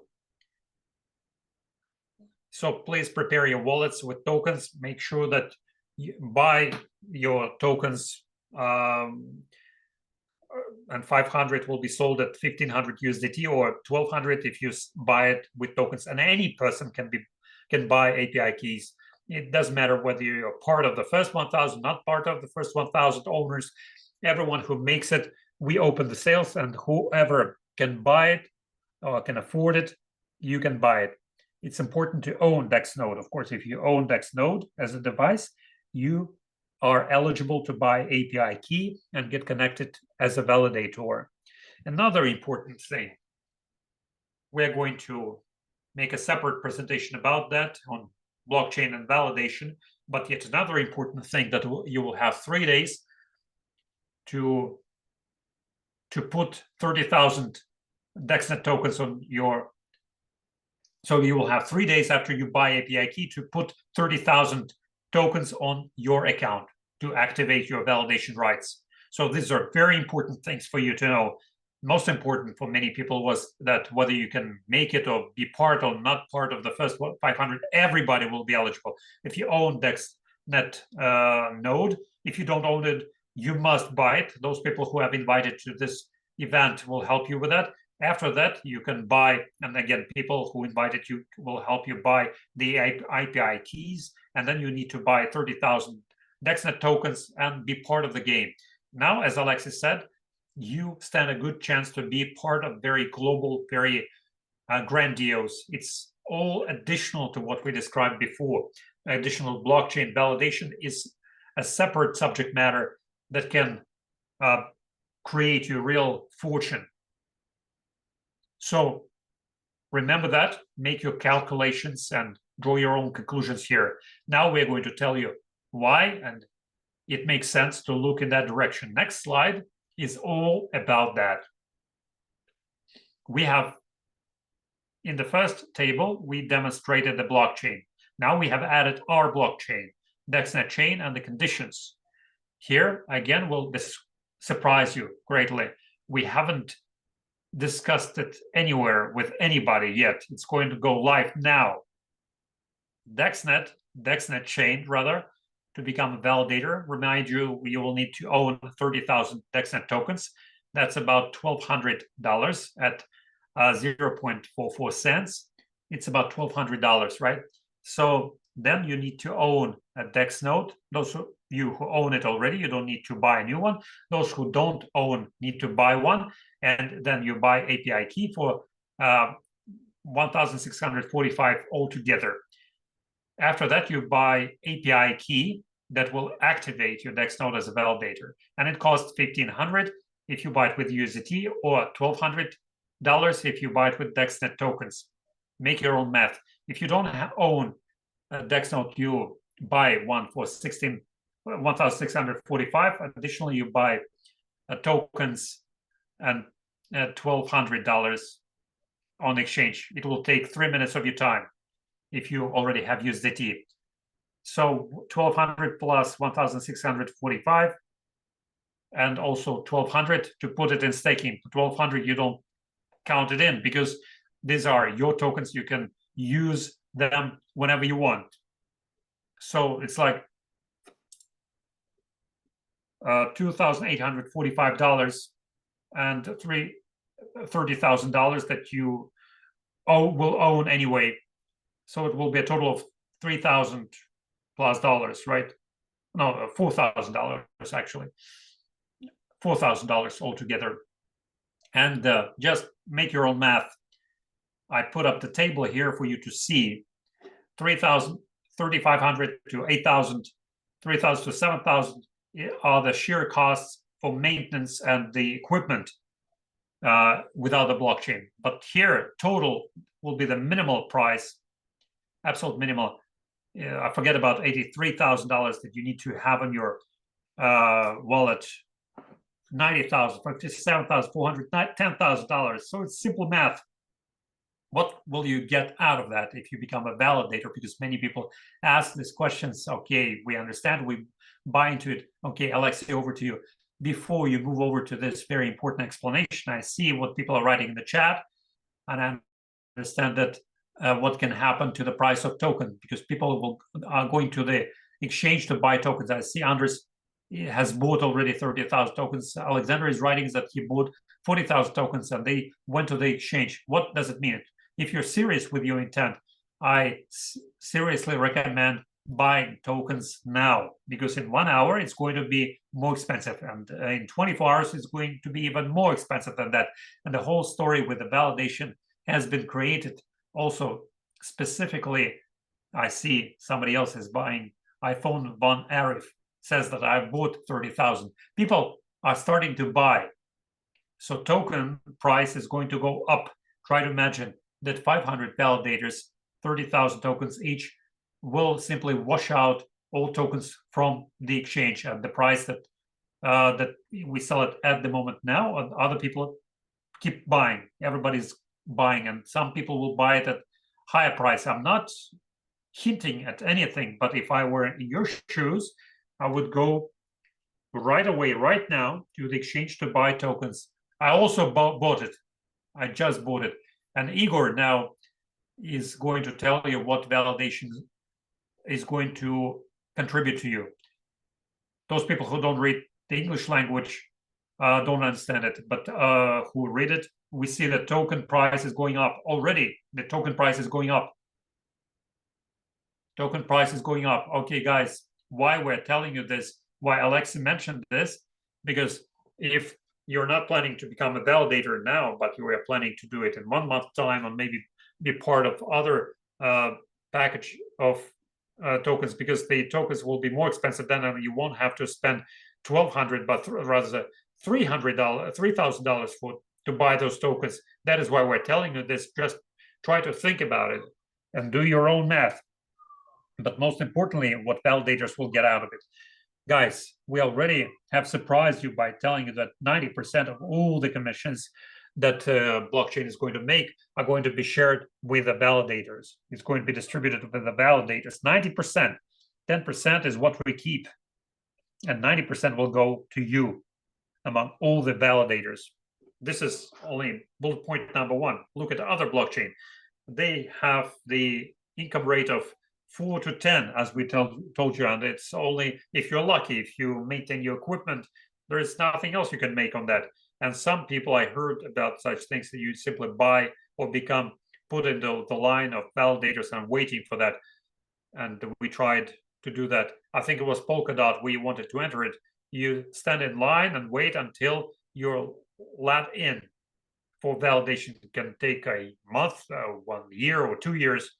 S1: So please prepare your wallets with tokens. Make sure that you buy your tokens, and 500 will be sold at 1500 USDT or 1200 if you buy it with tokens. And any person can buy API keys. It doesn't matter whether you're part of the first 1,000, not part of the first 1,000 owners. Everyone who makes it, we open the sales, and whoever can buy it or can afford it, you can buy it. It's important to own DexNode. Of course, if you own DexNode as a device, you are eligible to buy API key and get connected as a validator. Another important thing, we're going to make a separate presentation about that on blockchain and validation, but yet another important thing that you will have 3 days to put 30,000 DexNet tokens on your. So you will have 3 days after you buy API key to put 30,000 tokens on your account to activate your validation rights. So these are very important things for you to know. Most important for many people was that whether you can make it or be part or not part of the first 500, everybody will be eligible. If you own DexNet node, if you don't own it, you must buy it. Those people who have invited to this event will help you with that. After that, you can buy, and again, people who invited you will help you buy the API keys, and then you need to buy 30,000 DexNet tokens and be part of the game. Now, as Alexis said, you stand a good chance to be part of very global, very grandiose. It's all additional to what we described before. Additional blockchain validation is a separate subject matter that can create you real fortune. So remember that, make your calculations and draw your own conclusions here. Now we're going to tell you why, and it makes sense to look in that direction. Next slide is all about that. We have, in the first table, we demonstrated the blockchain. Now we have added our blockchain, DexNetChain, and the conditions. Here, again, will surprise you greatly. We haven't discussed it anywhere with anybody yet. It's going to go live now. DexNetChain, rather, to become a validator. Remind you, you will need to own 30,000 DexNet tokens. That's about $1,200 at 0.44 cents. It's about $1,200, right? So then you need to own a Dex node. Those of you who own it already, you don't need to buy a new one. Those who don't own need to buy one. And then you buy API key for 1,645 altogether. After that, you buy API key that will activate your Dex node as a validator. And it costs $1,500 if you buy it with USDT, or $1,200 if you buy it with DexNet tokens. Make your own math. If you don't own a Dex node, you buy one for 1,645. Additionally, you buy tokens and $1,200 on exchange. It will take 3 minutes of your time if you already have USDT. So 1,200 plus 1,645, and also 1,200 to put it in staking. 1,200 you don't count it in because these are your tokens. You can use them whenever you want. So it's like $2,845 and $30,000 that you will own anyway. So it will be a total of $3,000 plus dollars, right? No, $4,000 actually. $4,000 altogether. And just make your own math. I put up the table here for you to see. 3,000, 3,500 to 8,000 3,000 to 7,000 are the sheer costs for maintenance and the equipment without the blockchain. But here, total will be the minimal price, absolute minimal. I forget about $83,000 that you need to have on your wallet. 90,000, $57,400, $10,000. So it's simple math. What will you get out of that if you become a validator? Because many people ask these questions. Okay, we understand, we buy into it. Okay, Alexei, over to you. Before you move over to this very important explanation, I see what people are writing in the chat, and I understand that what can happen to the price of token, because people are going to the exchange to buy tokens. I see Andres has bought already 30,000 tokens. Alexander is writing that he bought 40,000 tokens and they went to the exchange. What does it mean? If you're serious with your intent, I seriously recommend buying tokens now, because in 1 hour it's going to be more expensive, and in 24 hours it's going to be even more expensive than that. And the whole story with the validation has been created also specifically. I see somebody else is buying iPhone. Von Arif says that I bought 30,000. People are starting to buy. So token price is going to go up. Try to imagine that 500 validators, 30,000 tokens each, will simply wash out all tokens from the exchange at the price that that we sell it at the moment now, and other people keep buying. Everybody's buying, and some people will buy it at higher price. I'm not hinting at anything, but if I were in your shoes, I would go right away, right now, to the exchange to buy tokens. I also bought it. I just bought it. And Igor now is going to tell you what validation is going to contribute to you. Those people who don't read the English language don't understand it, but who read it, we see the token price is going up already. The token price is going up. Token price is going up. Okay, guys, why we're telling you this, why Alexei mentioned this, because if you're not planning to become a validator now, but you are planning to do it in 1 month time, and maybe be part of other package of tokens, because the tokens will be more expensive then, and you won't have to spend $1,200, but rather $3,000 for to buy those tokens. That is why we're telling you this. Just try to think about it and do your own math. But most importantly, what validators will get out of it. Guys, we already have surprised you by telling you that 90% of all the commissions that blockchain is going to make are going to be shared with the validators. It's going to be distributed with the validators. 90%, 10% is what we keep, and 90% will go to you among all the validators. This is only bullet point number one. Look at the other blockchain. They have the income rate of 4 to 10, as we told you, and it's only if you're lucky, if you maintain your equipment, there is nothing else you can make on that. And some people, I heard about such things that you simply buy or become put into the line of validators and waiting for that. And we tried to do that. I think it was Polkadot, we wanted to enter it. You stand in line and wait until you're let in for validation. It can take a month, 1 year, or 2 years.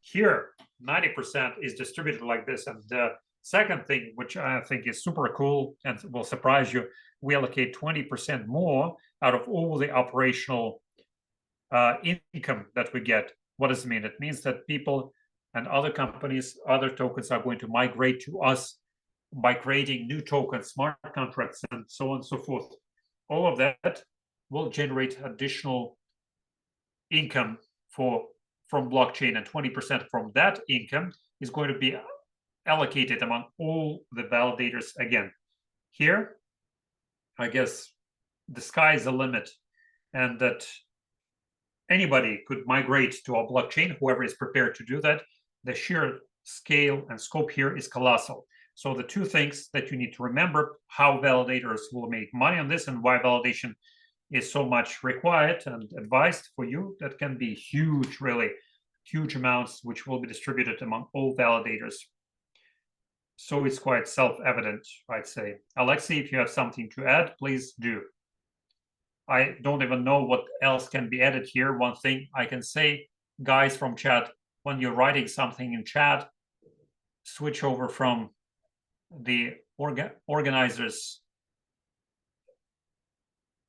S1: Here, 90% is distributed like this. And the second thing, which I think is super cool and will surprise you, we allocate 20% more out of all the operational income that we get. What does it mean? It means that people and other companies, other tokens are going to migrate to us by creating new tokens, smart contracts, and so on and so forth. All of that will generate additional income from blockchain, and 20% from that income is going to be allocated among all the validators again. Here, I guess the sky is the limit, and that anybody could migrate to our blockchain, whoever is prepared to do that. The sheer scale and scope here is colossal. So the two things that you need to remember, how validators will make money on this and why validation is so much required and advised for you. That can be huge, really huge amounts, which will be distributed among all validators. So it's quite self-evident, I'd say. Alexei, if you have something to add, please do. I don't even know what else can be added here. One thing I can say, guys from chat, when you're writing something in chat, switch over from the organizers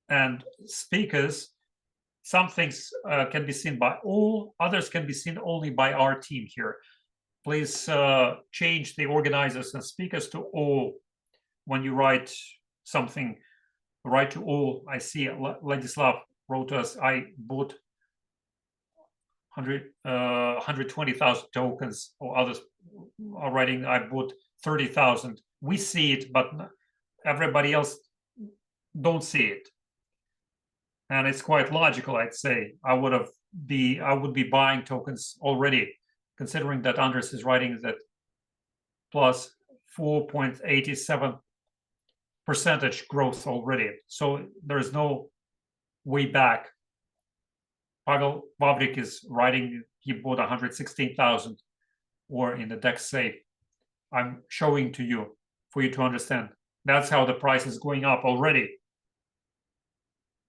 S1: and speakers, some things can be seen by all, others can be seen only by our team here. Please change the organizers and speakers to all. When you write something, write to all. I see Ladislav wrote us, I bought 120,000 tokens, or others are writing, I bought 30,000. We see it, but everybody else don't see it. And it's quite logical, I'd say. I would be buying tokens already, considering that Andres is writing that plus 4.87% growth already. So there's no way back. Pavel Vavrik is writing he bought 116,000, or in the Dex safe. I'm showing to you for you to understand. That's how the price is going up already.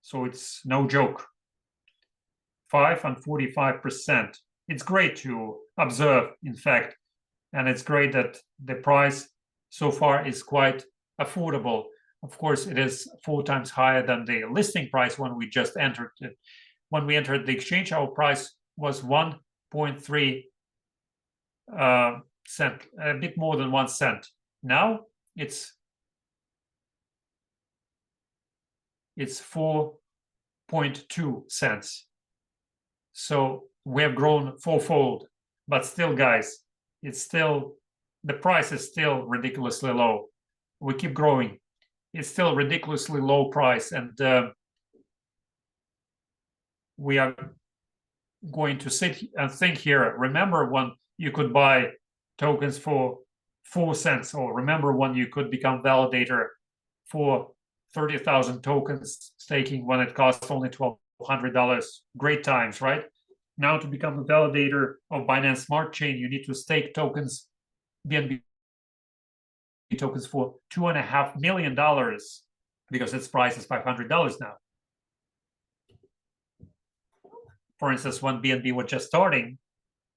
S1: So it's no joke. 5 and 45%. It's great to observe, in fact, and it's great that the price so far is quite affordable. Of course, it is 4 times higher than the listing price when we just entered it. When we entered the exchange, our price was 1.3 cent, a bit more than 1 cent. Now it's 4.2 cents. So we have grown fourfold, but still, guys, it's still, the price is still ridiculously low. We keep growing. It's still ridiculously low price, and we are going to sit and think here. Remember when you could buy tokens for 4 cents, or remember when you could become validator for 30,000 tokens staking when it costs only $1,200. Great times, right? Now to become a validator of Binance Smart Chain, you need to stake tokens, BNB tokens for $2.5 million, because its price is $500 now. For instance, when BNB was just starting,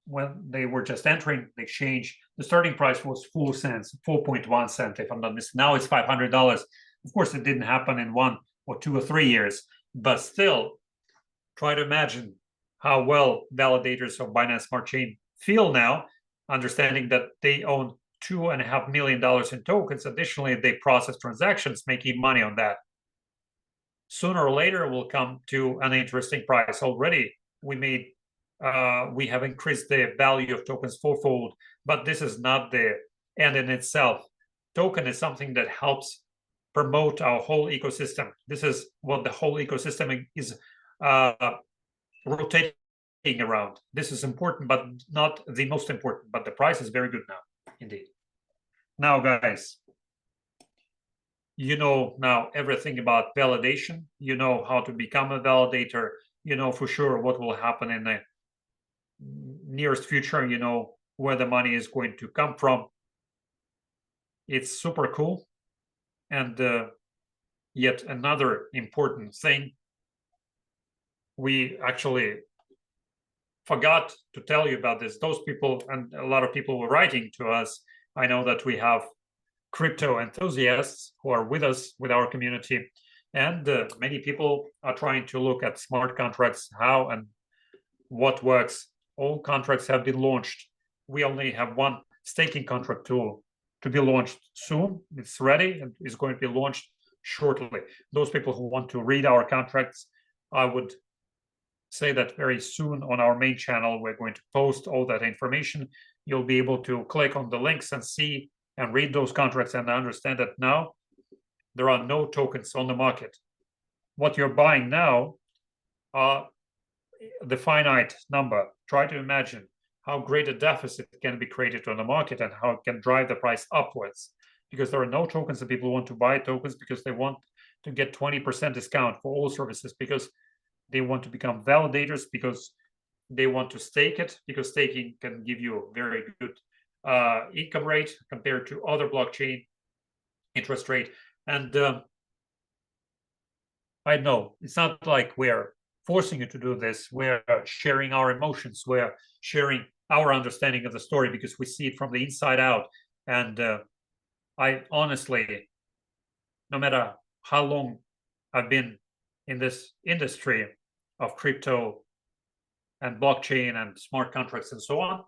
S1: when they were just entering the exchange, the starting price was 4 cents, 4.1 cent, if I'm not mistaken. Now it's $500. Of course, it didn't happen in 1 or 2 or 3 years, but still, try to imagine how well validators of Binance Smart Chain feel now, understanding that they own $2.5 million in tokens. Additionally, they process transactions, making money on that. Sooner or later, we'll come to an interesting price. Already, we have increased the value of tokens fourfold, but this is not the end in itself. Token is something that helps promote our whole ecosystem. This is what the whole ecosystem is rotating around. This is important, but not the most important. But the price is very good now, indeed. Now, guys, you know now everything about validation. You know how to become a validator. You know for sure what will happen in the nearest future. You know where the money is going to come from. It's super cool. And yet another important thing, we actually forgot to tell you about this. Those people, and a lot of people were writing to us. I know that we have crypto enthusiasts who are with us, with our community, and many people are trying to look at smart contracts, how and what works. All contracts have been launched. We only have one staking contract tool to be launched soon. It's ready and is going to be launched shortly. Those people who want to read our contracts, I would say that very soon on our main channel, we're going to post all that information. You'll be able to click on the links and see and read those contracts and understand that now there are no tokens on the market. What you're buying now are the finite number. Try to imagine how great a deficit can be created on the market and how it can drive the price upwards, because there are no tokens and people want to buy tokens because they want to get 20% discount for all services, because they want to become validators, because they want to stake it, because staking can give you a very good income rate compared to other blockchain interest rate. And I know it's not like we're forcing you to do this. We're sharing our emotions. We're sharing our understanding of the story because we see it from the inside out. And I honestly, no matter how long I've been in this industry of crypto and blockchain and smart contracts and so on,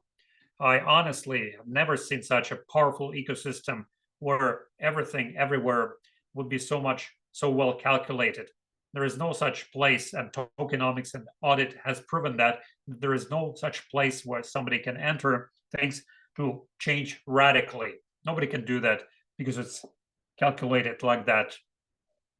S1: I honestly have never seen such a powerful ecosystem where everything everywhere would be so well calculated. There is no such place, and tokenomics and audit has proven that there is no such place where somebody can enter things to change radically. Nobody can do that because it's calculated like that.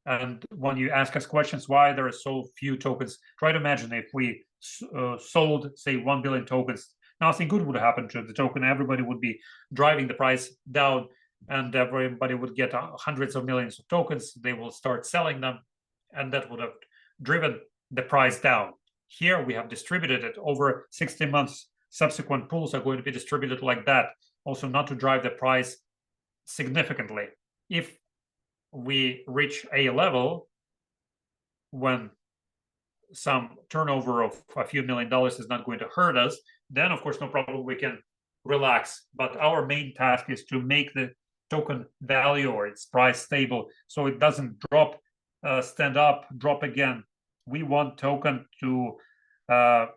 S1: And when you ask us questions why there are so few tokens, try to imagine if we sold, say, 1 billion tokens, nothing good would happen to the token. Everybody would be driving the price down, and everybody would get hundreds of millions of tokens. They will start selling them, and that would have driven the price down. Here we have distributed it over 60 months. Subsequent pools are going to be distributed like that, also not to drive the price significantly. If we reach a level when some turnover of a few $1 million is not going to hurt us, then of course no problem, we can relax. But our main task is to make the token value or its price stable so it doesn't drop, stand up, drop again. We want token to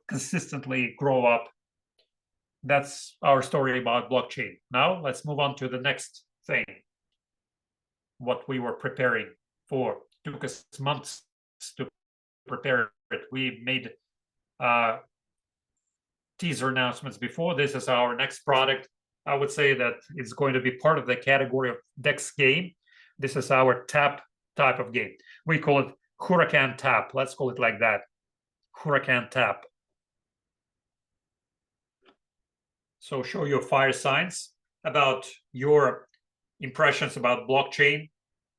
S1: consistently grow up. That's our story about blockchain. Now let's move on to the next thing. What we were preparing for. Took us months to prepare it. We made teaser announcements before. This is our next product. I would say that it's going to be part of the category of Dex game. This is our tap type of game. We call it Huracan Tap. Let's call it like that. Huracan Tap. So show your fire signs about your impressions about blockchain.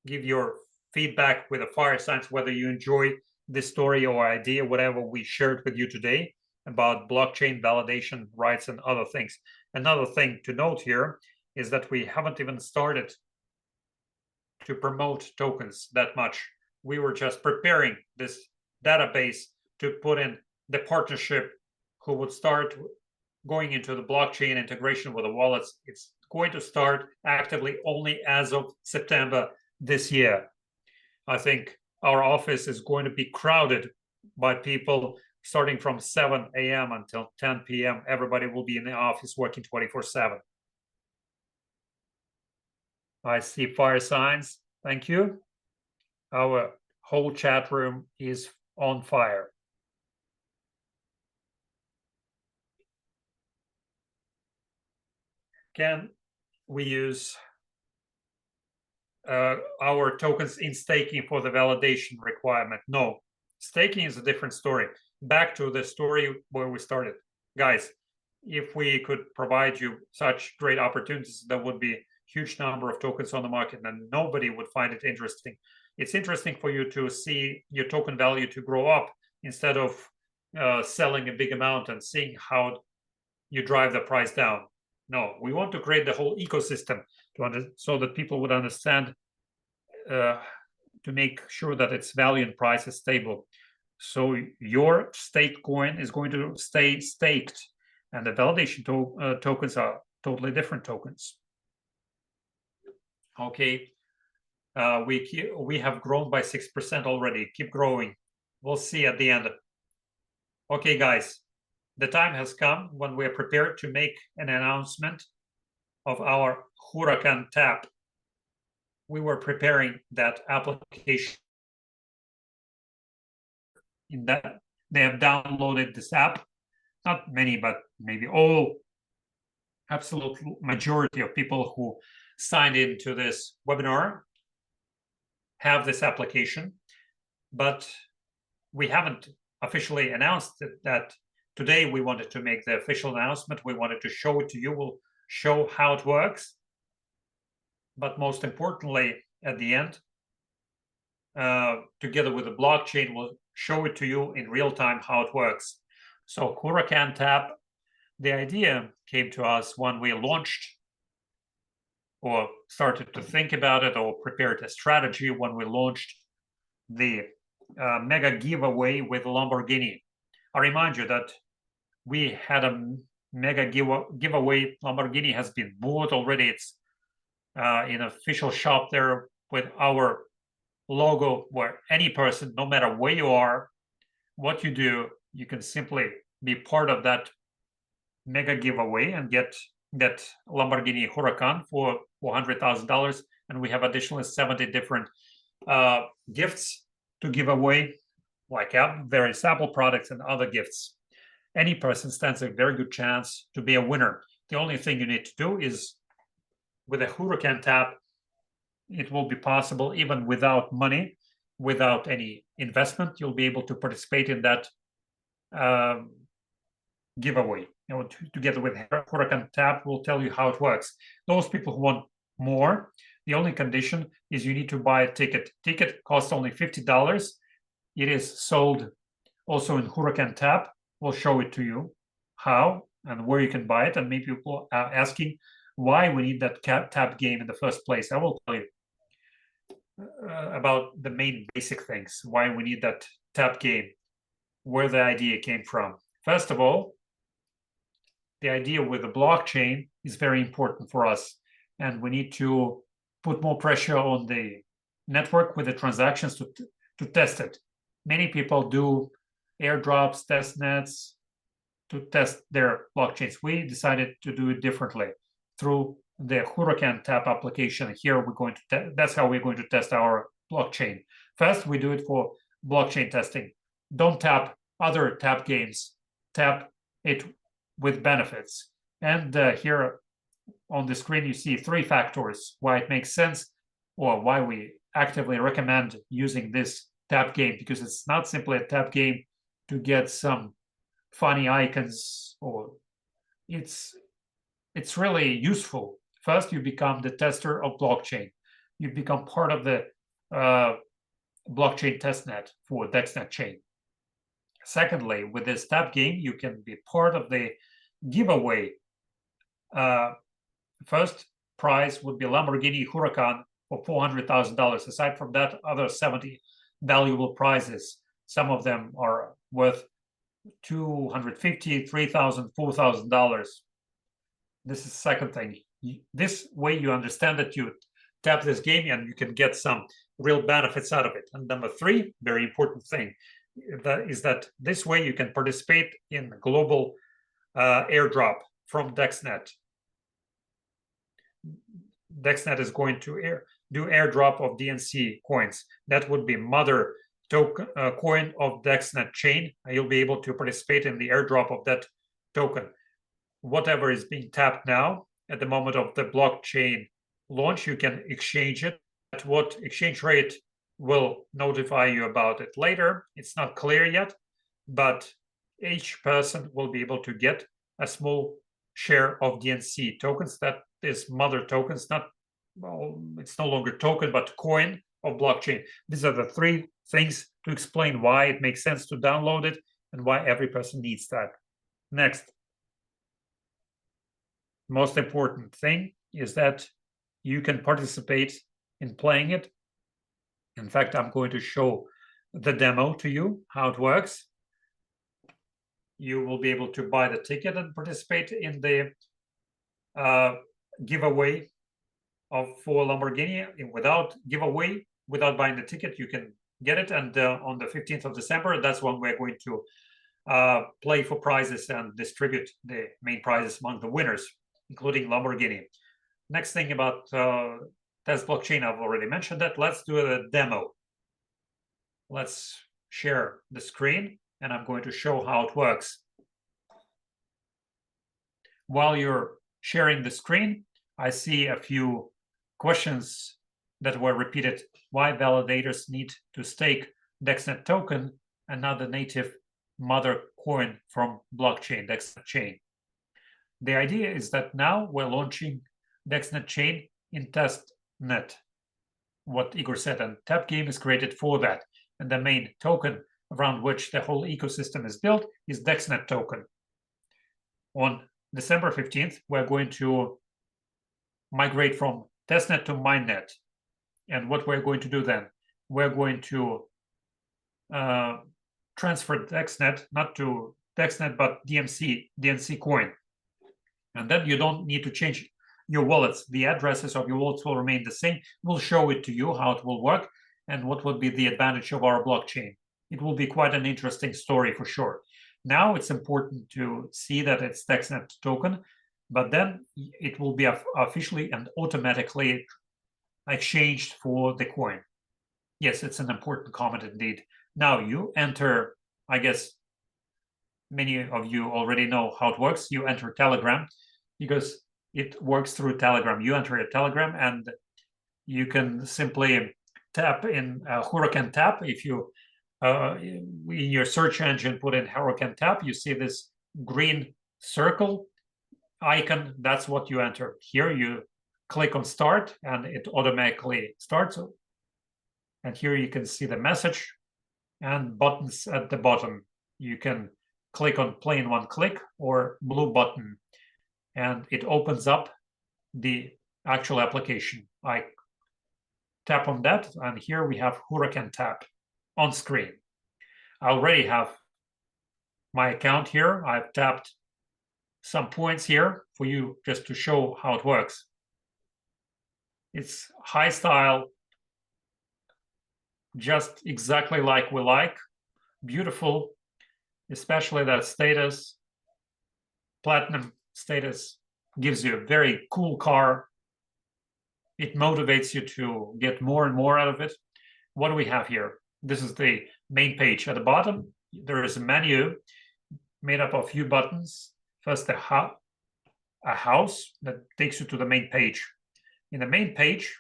S1: Give your feedback with a fire signs, whether you enjoy this story or idea, whatever we shared with you today about blockchain validation rights and other things. Another thing to note here is that we haven't even started to promote tokens that much. We were just preparing this database to put in the partnership who would start going into the blockchain integration with the wallets. It's going to start actively only as of September this year. I think our office is going to be crowded by people starting from 7 a.m. until 10 p.m. Everybody will be in the office working 24/7. I see fire signs. Thank you. Our whole chat room is on fire. Can we use our tokens in staking for the validation requirement? No. Staking is a different story. Back to the story where we started. Guys, if we could provide you such great opportunities, there would be a huge number of tokens on the market and nobody would find it interesting. It's interesting for you to see your token value to grow up instead of selling a big amount and seeing how you drive the price down. No, we want to create the whole ecosystem so that people would understand to make sure that its value and price is stable. So your staked coin is going to stay staked, and the validation tokens are totally different tokens. Okay, we have grown by 6% already. Keep growing. We'll see at the end. Okay, guys, the time has come when we are prepared to make an announcement of our Huracan Tap. We were preparing that application. In that they have downloaded this app. Not many, but maybe all, absolute majority of people who signed into this webinar have this application, but we haven't officially announced that today. We wanted to make the official announcement. We wanted to show it to you. We'll show how it works. But most importantly, at the end, together with the blockchain, we'll show it to you in real time how it works. So Huracan Tap, the idea came to us when we launched or started to think about it or prepared a strategy when we launched the mega giveaway with Lamborghini. I remind you that we had a mega giveaway. Lamborghini has been bought already. It's in an official shop there with our logo, where any person, no matter where you are, what you do, you can simply be part of that mega giveaway and get that Lamborghini Huracan for $400,000. And we have additionally 70 different gifts to give away, like various Apple products and other gifts. Any person stands a very good chance to be a winner. The only thing you need to do is, with a Huracan Tap, it will be possible even without money, without any investment. You'll be able to participate in that giveaway. Together with Huracan Tap, we'll tell you how it works. Those people who want more, the only condition is you need to buy a ticket. Ticket costs only $50. It is sold also in Huracan Tap. We'll show it to you how and where you can buy it. And maybe people are asking why we need that tap game in the first place. I will tell you about the main basic things, why we need that tap game, where the idea came from. First of all, the idea with the blockchain is very important for us, and we need to put more pressure on the network with the transactions to test it. Many people do airdrops, test nets to test their blockchains. We decided to do it differently through the Huracan Tap application. Here we're going to that's how we're going to test our blockchain. First, we do it for blockchain testing. Don't tap other tap games. Tap it with benefits. And here on the screen, you see 3 factors why it makes sense, or why we actively recommend using this tap game, because it's not simply a tap game to get some funny icons, or it's really useful. First, you become the tester of blockchain. You become part of the blockchain testnet for DexNetChain. Secondly, with this tap game, you can be part of the giveaway. First prize would be Lamborghini Huracan for $400,000. Aside from that, other 70 valuable prizes. Some of them are worth $250, $3,000, $4,000. This is the second thing. This way you understand that you tap this game and you can get some real benefits out of it. And number 3, very important thing, is that this way you can participate in global airdrop from Dexnet. Dexnet is going to do airdrop of DNC coins. That would be mother token coin of Dexnet chain. You'll be able to participate in the airdrop of that token. Whatever is being tapped now, at the moment of the blockchain launch, you can exchange it. At what exchange rate, will notify you about it later. It's not clear yet, but each person will be able to get a small share of DNC tokens. That is mother tokens, not, well, it's no longer token, but coin of blockchain. These are the 3 things to explain why it makes sense to download it and why every person needs that. Next, most important thing is that you can participate in playing it. In fact, I'm going to show the demo to you, how it works. You will be able to buy the ticket and participate in the giveaway for Lamborghini. Without buying the ticket, you can get it. And on the 15th of December, that's when we're going to play for prizes and distribute the main prizes among the winners, including Lamborghini. Next thing about test blockchain, I've already mentioned that. Let's do a demo. Let's share the screen, and I'm going to show how it works. While you're sharing the screen, I see a few questions that were repeated. Why validators need to stake Dexnet token and not the native mother coin from blockchain, DexNetChain? The idea is that now we're launching DexNetChain in testnet, what Igor said, and tap game is created for that. And the main token around which the whole ecosystem is built is Dexnet token. On December 15th, we're going to migrate from testnet to mainnet. And what we're going to do then, we're going to transfer Dexnet, not to Dexnet, but DNC coin. And then you don't need to change your wallets. The addresses of your wallets will remain the same. We'll show it to you how it will work and what would be the advantage of our blockchain. It will be quite an interesting story for sure. Now it's important to see that it's Dexnet token, but then it will be officially and automatically exchanged for the coin. Yes, it's an important comment indeed. Now you enter, I guess many of you already know how it works. You enter Telegram because it works through Telegram. You enter a Telegram and you can simply tap in Huracan Tap. If you in your search engine put in Huracan Tap, you see this green circle icon. That's what you enter. Here you click on start and it automatically starts. And here you can see the message and buttons at the bottom. You can click on plain one click or blue button and it opens up the actual application. I tap on that and here we have Huracan Tap on screen. I already have my account here. I've tapped some points here for you just to show how it works. It's high style, just exactly like we like. Beautiful, especially that status. Platinum status gives you a very cool car. It motivates you to get more and more out of it. What do we have here? This is the main page. At the bottom, there is a menu made up of a few buttons. First, a house that takes you to the main page. In the main page,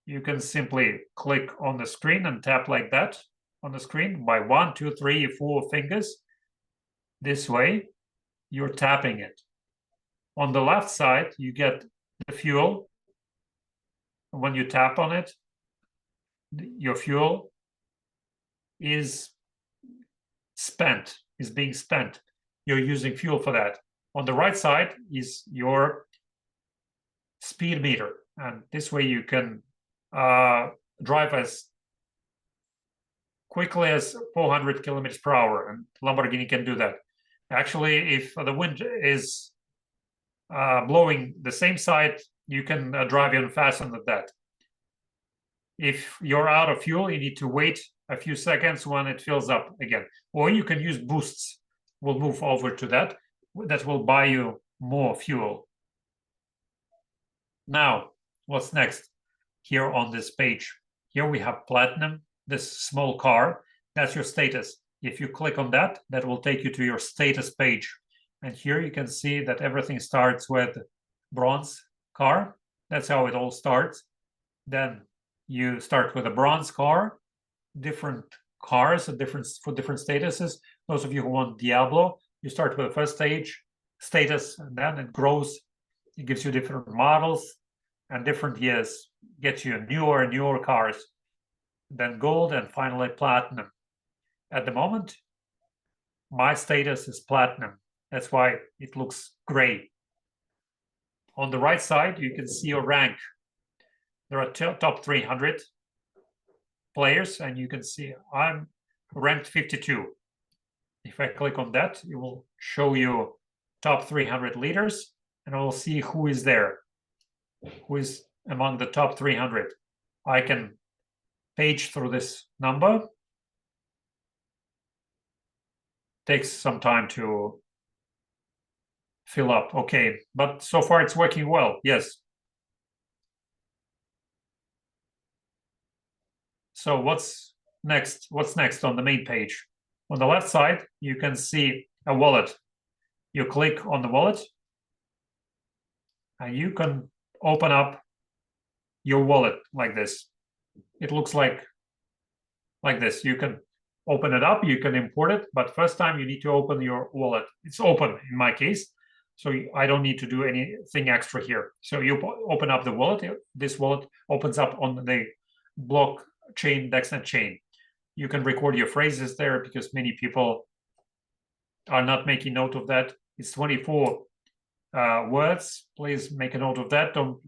S1: you can simply click on the screen and tap like that on the screen by 1, 2, 3, 4 fingers. This way, you're tapping it. On the left side, you get the fuel. When you tap on it, your fuel is spent, is being spent. You're using fuel for that. On the right side is your speed meter. And this way you can drive as quickly as 400 kilometers per hour, and Lamborghini can do that. Actually, if the wind is blowing the same side, you can drive even faster than that. If you're out of fuel, you need to wait a few seconds when it fills up again. Or you can use boosts. We'll move over to that. That will buy you more fuel. Now, what's next? Here on this page, here we have Platinum, this small car. That's your status. If you click on that, that will take you to your status page. And here you can see that everything starts with bronze car. That's how it all starts. Then you start with a bronze car, different cars for different statuses. Those of you who want Diablo, you start with the first stage status, and then it grows. It gives you different models, and different years get you newer and newer cars. Then gold, and finally platinum. At the moment, my status is platinum. That's why it looks gray. On the right side, you can see your rank. There are top 300 players, and you can see I'm ranked 52. If I click on that, it will show you top 300 leaders, and I will see who is there, who is among the top 300. I can page through this number. Takes some time to fill up. Okay, but so far it's working well. Yes. So what's next? What's next on the main page? On the left side, you can see a wallet. You click on the wallet, and you can open up your wallet like this. It looks like this. You can open it up, you can import it, but first time you need to open your wallet. It's open in my case, so I don't need to do anything extra here. So you open up the wallet. This wallet opens up on the blockchain Dexnet chain. You can record your phrases there because many people are not making note of that. It's 24 words. Please make a note of that. Don't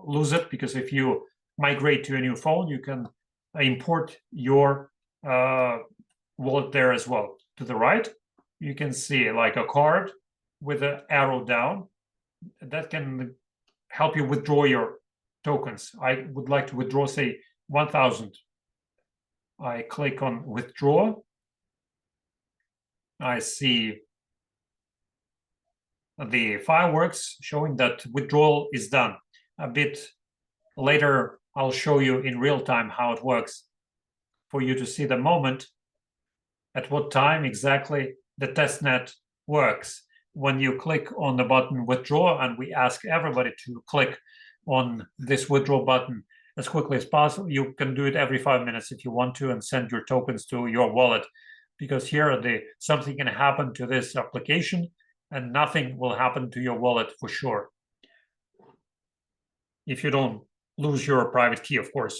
S1: lose it, because if you migrate to a new phone, you can import your wallet there as well. To the right, you can see like a card with an arrow down. That can help you withdraw your tokens. I would like to withdraw, say, 1,000. I click on withdraw. I see the fireworks showing that withdrawal is done. A bit later, I'll show you in real time how it works for you to see the moment at what time exactly the testnet works. When you click on the button withdraw, and we ask everybody to click on this withdraw button as quickly as possible, you can do it every 5 minutes if you want to and send your tokens to your wallet, because here something can happen to this application and nothing will happen to your wallet for sure, if you don't lose your private key, of course,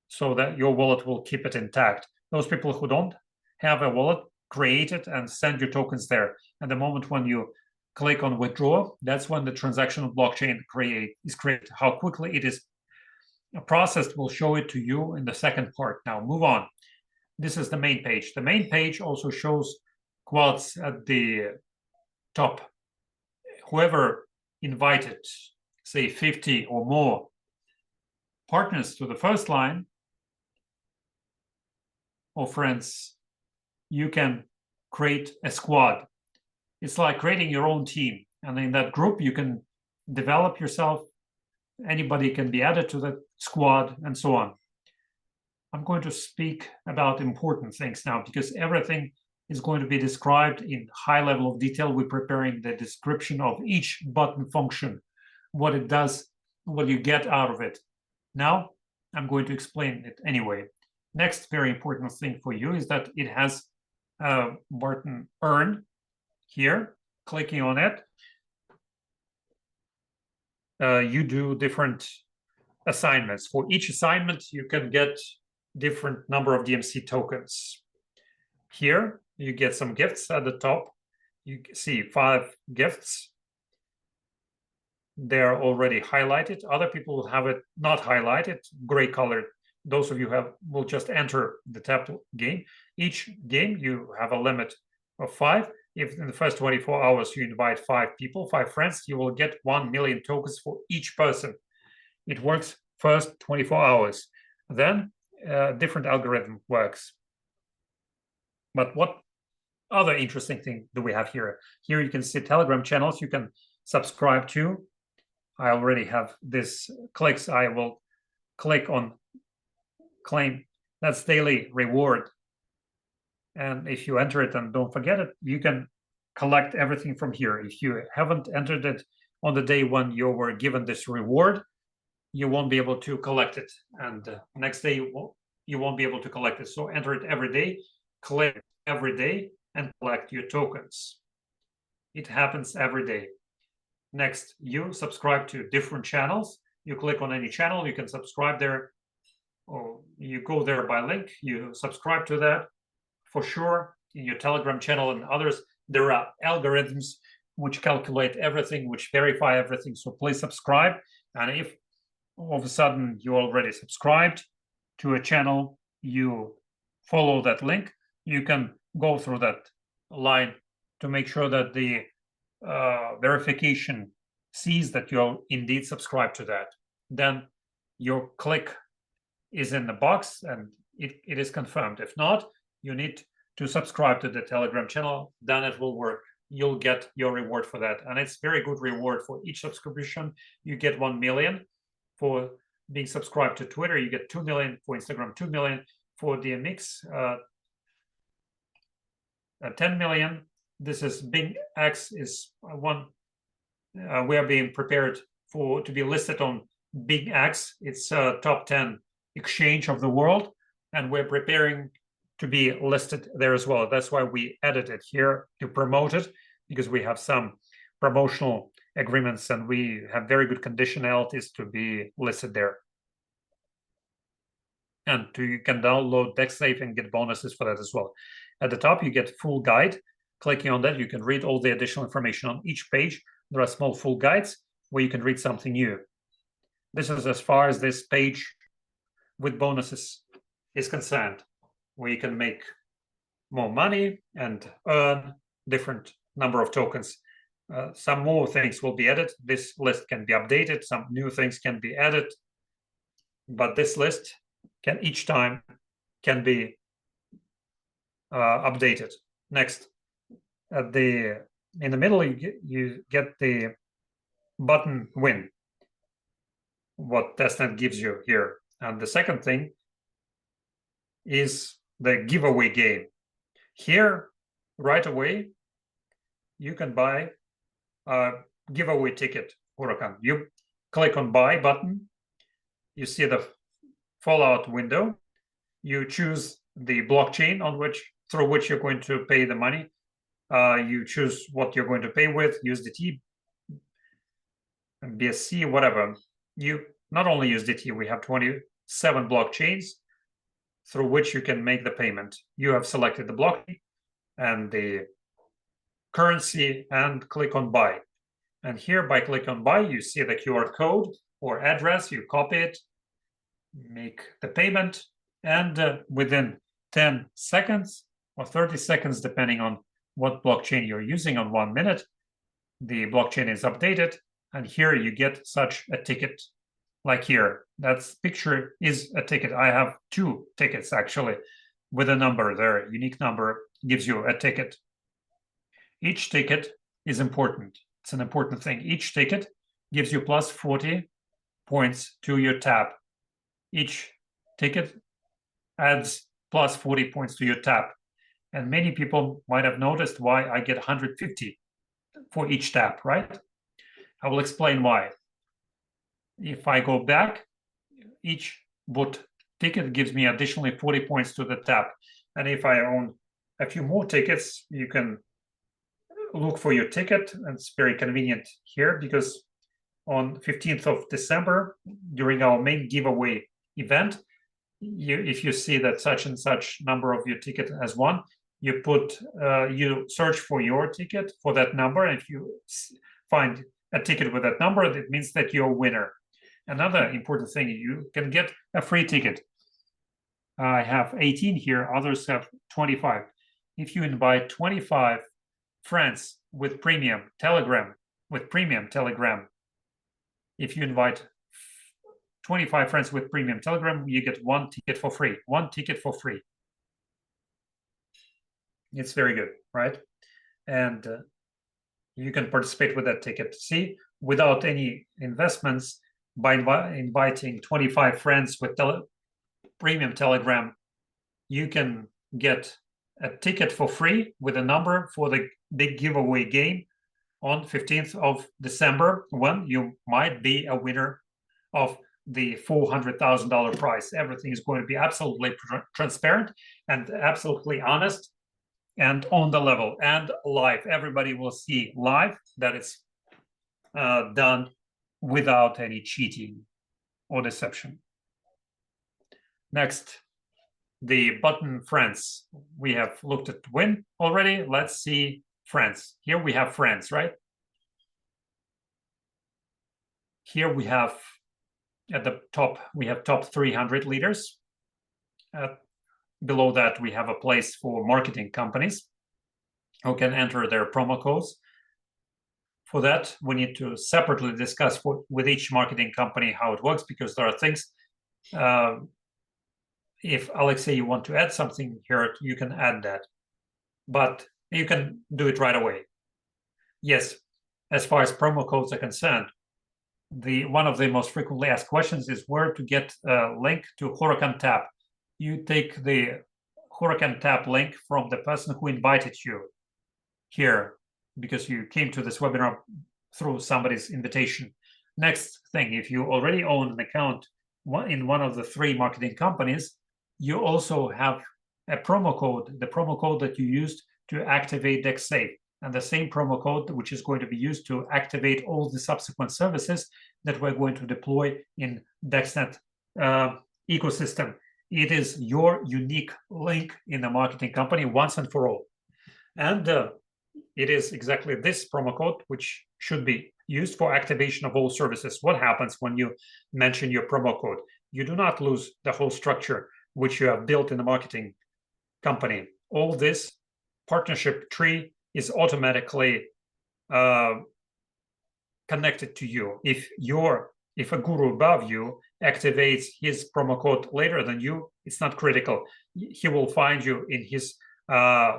S1: so that your wallet will keep it intact. Those people who don't have a wallet, create it and send your tokens there. And the moment when you click on withdraw, that's when the transactional blockchain is created. How quickly it is processed, we'll show it to you in the second part. Now move on. This is the main page. The main page also shows quotes at the top. Whoever invited, say 50 or more partners to the first line or friends, you can create a squad. It's like creating your own team. And in that group, you can develop yourself. Anybody can be added to the squad and so on. I'm going to speak about important things now because everything is going to be described in high level of detail. We're preparing the description of each button function, what it does, what you get out of it. Now, I'm going to explain it anyway. Next very important thing for you is that it has a button earn here. Clicking on it, you do different assignments. For each assignment, you can get different number of DMC tokens. Here, you get some gifts at the top. You see 5 gifts. They're already highlighted. Other people will have it not highlighted, gray colored. Those of you who will just enter the tap game. Each game, you have a limit of 5. If in the first 24 hours you invite 5 people, 5 friends, you will get 1 million tokens for each person. It works first 24 hours. Then different algorithm works. But what other interesting thing do we have here? Here you can see Telegram channels you can subscribe to. I already have this clicks. I will click on claim. That's daily reward. And if you enter it and don't forget it, you can collect everything from here. If you haven't entered it on the day when you were given this reward, you won't be able to collect it. And next day, you won't be able to collect it. So enter it every day, collect every day, and collect your tokens. It happens every day. Next, you subscribe to different channels. You click on any channel, you can subscribe there, or you go there by link, you subscribe to that. For sure, in your Telegram channel and others, there are algorithms which calculate everything, which verify everything. So please subscribe. And if all of a sudden you already subscribed to a channel, you follow that link, you can go through that line to make sure that the verification sees that you're indeed subscribed to that. Then your click is in the box and it is confirmed. If not, you need to subscribe to the Telegram channel, then it will work. You'll get your reward for that. And it's very good reward for each subscription. You get 1 million for being subscribed to Twitter. You get 2 million for Instagram, 2 million for DMX, 10 million. This is Big X is one. We are being prepared to be listed on Big X. It's a top 10 exchange of the world. And we're preparing to be listed there as well. That's why we added it here to promote it, because we have some promotional agreements and we have very good conditionalities to be listed there. And you can download DexSafe and get bonuses for that as well. At the top, you get full guide. Clicking on that, you can read all the additional information on each page. There are small full guides where you can read something new. This is as far as this page with bonuses is concerned, where you can make more money and earn different number of tokens. Some more things will be added. This list can be updated. Some new things can be added, but this list can each time can be updated. Next, in the middle, you get the button win, what DexNet gives you here. And the second thing is the giveaway game. Here, right away, you can buy a giveaway ticket, Huracan. You click on buy button, you see the fallout window, you choose the blockchain through which you're going to pay the money. You choose what you're going to pay with, USDT, BSC, whatever. You not only USDT, we have 27 blockchains through which you can make the payment. You have selected the blockchain and the currency and click on buy. And here by click on buy, you see the QR code or address, you copy it, make the payment, and within 10 seconds or 30 seconds, depending on what blockchain you're using, on 1 minute, the blockchain is updated, and here you get such a ticket. Like here, that picture is a ticket. I have 2 tickets actually with a number there. Unique number gives you a ticket. Each ticket is important. It's an important thing. Each ticket gives you plus 40 points to your tap. Each ticket adds plus 40 points to your tap. And many people might have noticed why I get 150 for each tap, right? I will explain why. If I go back, each boot ticket gives me additionally 40 points to the tap. And if I own a few more tickets, you can look for your ticket. And it's very convenient here because on 15th of December, during our main giveaway event, if you see that such and such number of your ticket has won, you search for your ticket for that number. And if you find a ticket with that number, it means that you're a winner. Another important thing, you can get a free ticket. I have 18 here, others have 25. If you invite 25 friends with premium Telegram, if you invite 25 friends with premium Telegram, you get 1 ticket for free. 1 ticket for free. It's very good, right? And you can participate with that ticket. See, without any investments, by inviting 25 friends with premium Telegram, you can get a ticket for free with a number for the big giveaway game on 15th of December, when you might be a winner of the $400,000 prize. Everything is going to be absolutely transparent and absolutely honest and on the level and live. Everybody will see live that it's done without any cheating or deception. Next, the button friends. We have looked at win already. Let's see friends. Here we have friends, right? Here we have at the top, we have top 300 leaders. Below that, we have a place for marketing companies who can enter their promo codes. For that, we need to separately discuss with each marketing company how it works, because there are things. If Alexei, you want to add something here, you can add that, but you can do it right away. Yes, as far as promo codes are concerned, one of the most frequently asked questions is where to get a link to Huracan Tap. You take the Huracan Tap link from the person who invited you here, because you came to this webinar through somebody's invitation. Next thing, if you already own an account in one of the 3 marketing companies, you also have a promo code, the promo code that you used to activate DexSafe, and the same promo code which is going to be used to activate all the subsequent services that we're going to deploy in DexNet ecosystem. It is your unique link in the marketing company once and for all. And it is exactly this promo code which should be used for activation of all services. What happens when you mention your promo code? You do not lose the whole structure which you have built in the marketing company. All this partnership tree is automatically connected to you. If a guru above you activates his promo code later than you, it's not critical. He will find you in his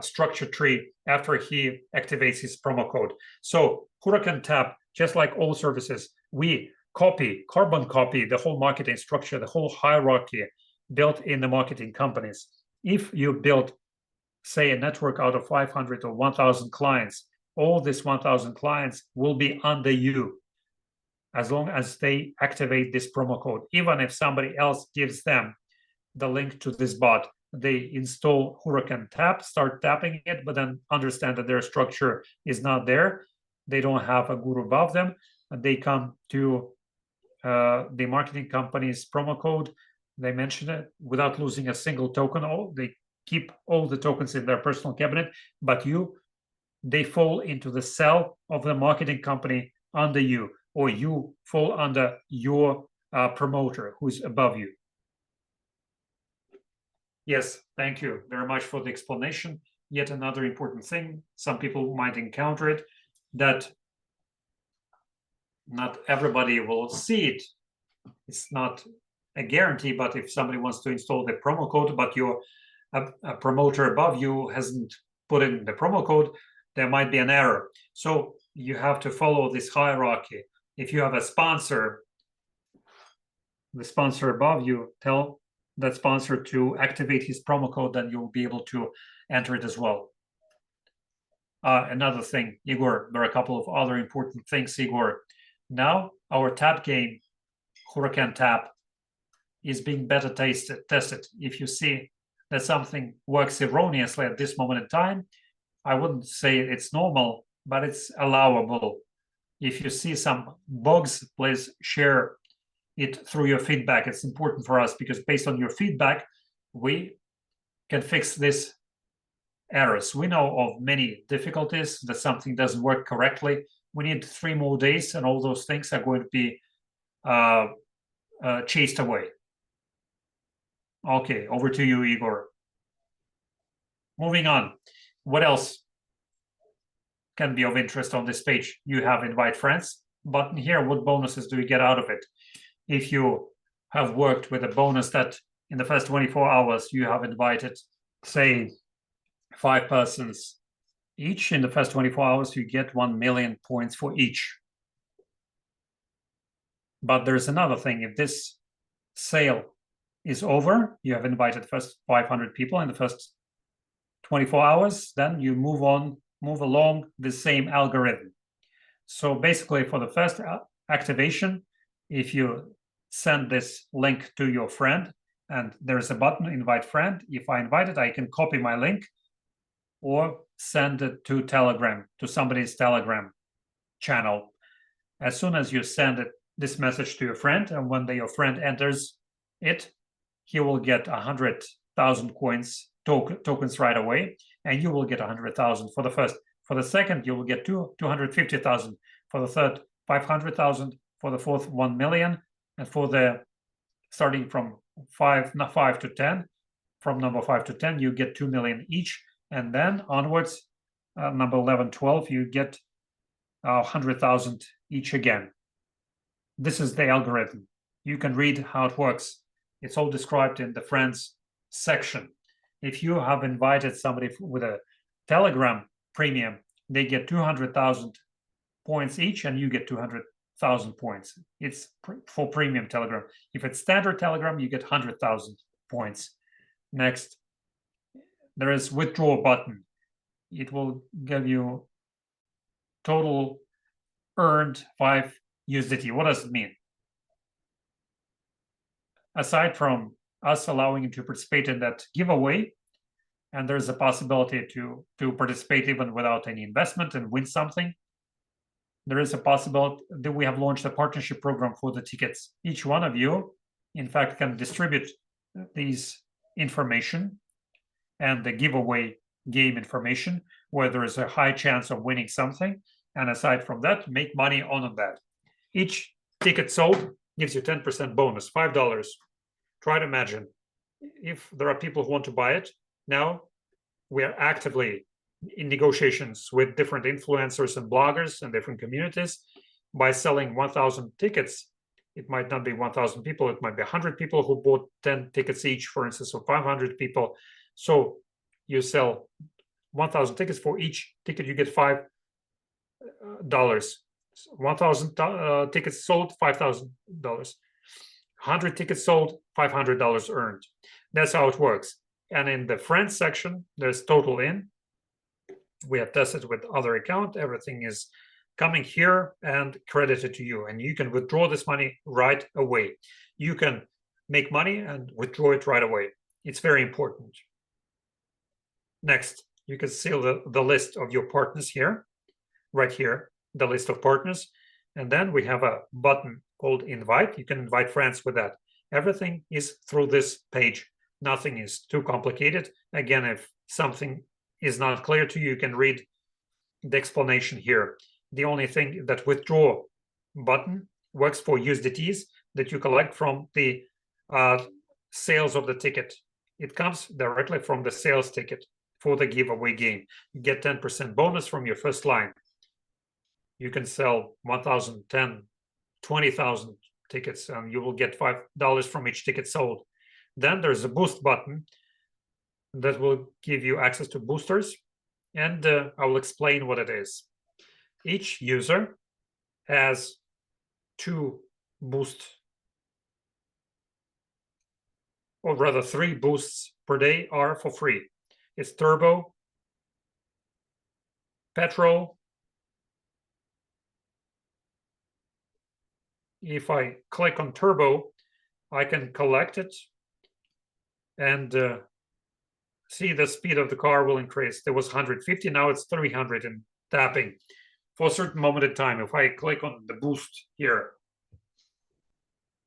S1: structure tree after he activates his promo code. So Huracan Tap, just like all services, we carbon copy the whole marketing structure, the whole hierarchy built in the marketing companies. If you build, say, a network out of 500 or 1,000 clients, all these 1,000 clients will be under you as long as they activate this promo code. Even if somebody else gives them the link to this bot, they install Huracan Tap, start tapping it, but then understand that their structure is not there. They don't have a guru above them. They come to the marketing company's promo code. They mention it without losing a single token. They keep all the tokens in their personal cabinet, but they fall into the cell of the marketing company under you, or you fall under your promoter who's above you. Yes, thank you very much for the explanation. Yet another important thing, some people might encounter it, that not everybody will see it. It's not a guarantee, but if somebody wants to install the promo code, but a promoter above you hasn't put in the promo code, there might be an error. So you have to follow this hierarchy. If you have a sponsor, the sponsor above you, tell that sponsor to activate his promo code, then you'll be able to enter it as well. Another thing, Igor, there are a couple of other important things, Igor. Now our tap game, Huracan Tap, is being beta tested. If you see that something works erroneously at this moment in time, I wouldn't say it's normal, but it's allowable. If you see some bugs, please share it through your feedback. It's important for us because based on your feedback, we can fix these errors. We know of many difficulties that something doesn't work correctly. We need 3 more days and all those things are going to be chased away. Okay, over to you, Igor. Moving on. What else can be of interest on this page? You have invite friends button here. What bonuses do you get out of it? If you have worked with a bonus that in the first 24 hours you have invited, say, 5 persons each, in the first 24 hours you get 1 million points for each. But there's another thing. If this sale is over, you have invited first 500 people in the first 24 hours, then you move along the same algorithm. So basically for the first activation, if you send this link to your friend and there's a button, invite friend, if I invite it, I can copy my link or send it to Telegram, to somebody's Telegram channel. As soon as you send this message to your friend, and when your friend enters it, he will get 100,000 coins, tokens right away, and you will get 100,000 for the first. For the second, you will get 250,000. For the third, 500,000. For the fourth, 1 million. And for the starting from 5 to 10, from number 5 to 10, you get 2 million each. And then onwards, number 11, 12, you get 100,000 each again. This is the algorithm. You can read how it works. It's all described in the friends section. If you have invited somebody with a Telegram premium, they get 200,000 points each, and you get 200,000 points. It's for premium Telegram. If it's standard Telegram, you get 100,000 points. Next, there is withdraw button. It will give you total earned 5 USDT. What does it mean? Aside from us allowing you to participate in that giveaway, and there's a possibility to participate even without any investment and win something, there is a possibility that we have launched a partnership program for the tickets. Each one of you, in fact, can distribute these information and the giveaway game information where there is a high chance of winning something. And aside from that, make money on that. Each ticket sold gives you 10% bonus, $5. Try to imagine if there are people who want to buy it. Now we are actively in negotiations with different influencers and bloggers and different communities by selling 1,000 tickets. It might not be 1,000 people, it might be 100 people who bought 10 tickets each, for instance, or 500 people. So you sell 1,000 tickets. For each ticket you get $5. 1,000 tickets sold, $5,000. 100 tickets sold, $500 earned. That's how it works. And in the friends section, there's total in. We have tested with other account. Everything is coming here and credited to you. And you can withdraw this money right away. You can make money and withdraw it right away. It's very important. Next, you can see the list of your partners here, right here, the list of partners. And then we have a button called invite. You can invite friends with that. Everything is through this page. Nothing is too complicated. Again, if something is not clear to you, you can read the explanation here. The only thing that withdraw button works for USDTs that you collect from the sales of the ticket. It comes directly from the sales ticket for the giveaway game. You get 10% bonus from your first line. You can sell 1,000, 10, 20,000 tickets, and you will get $5 from each ticket sold. Then there's a boost button that will give you access to boosters, and I will explain what it is. Each user has 2 boosts, or rather 3 boosts per day are for free. It's Turbo, Petrol. If I click on Turbo, I can collect it and see the speed of the car will increase. There was 150, now it's 300 in tapping for a certain moment in time. If I click on the boost here,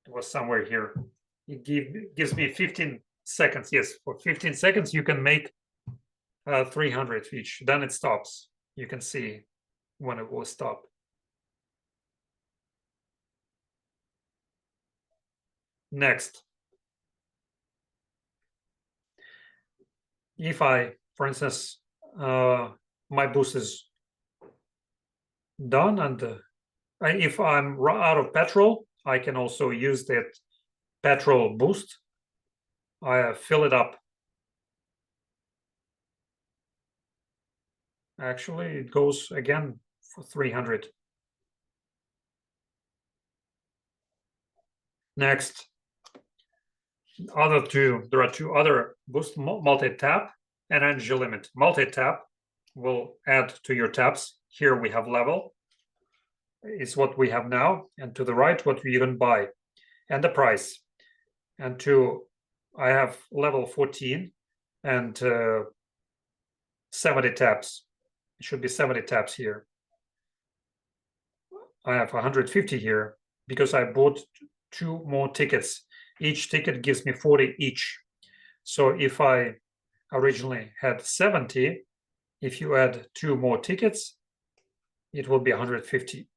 S1: it was somewhere here. It gives me 15 seconds. Yes, for 15 seconds you can make 300 each. Then it stops. You can see when it will stop. Next, if I, for instance, my boost is done, and if I'm out of petrol, I can also use that petrol boost. I fill it up. Actually, it goes again for 300. Next, there are 2 other boost: multi-tap and energy limit. Multi-tap will add to your taps. Here we have level, is what we have now, and to the right what you can buy, and the price. And I have level 14 and 70 taps. It should be 70 taps here. I have 150 here because I bought 2 more tickets. Each ticket gives me 40 each. So if I originally had 70, if you add 2 more tickets, it will be 150.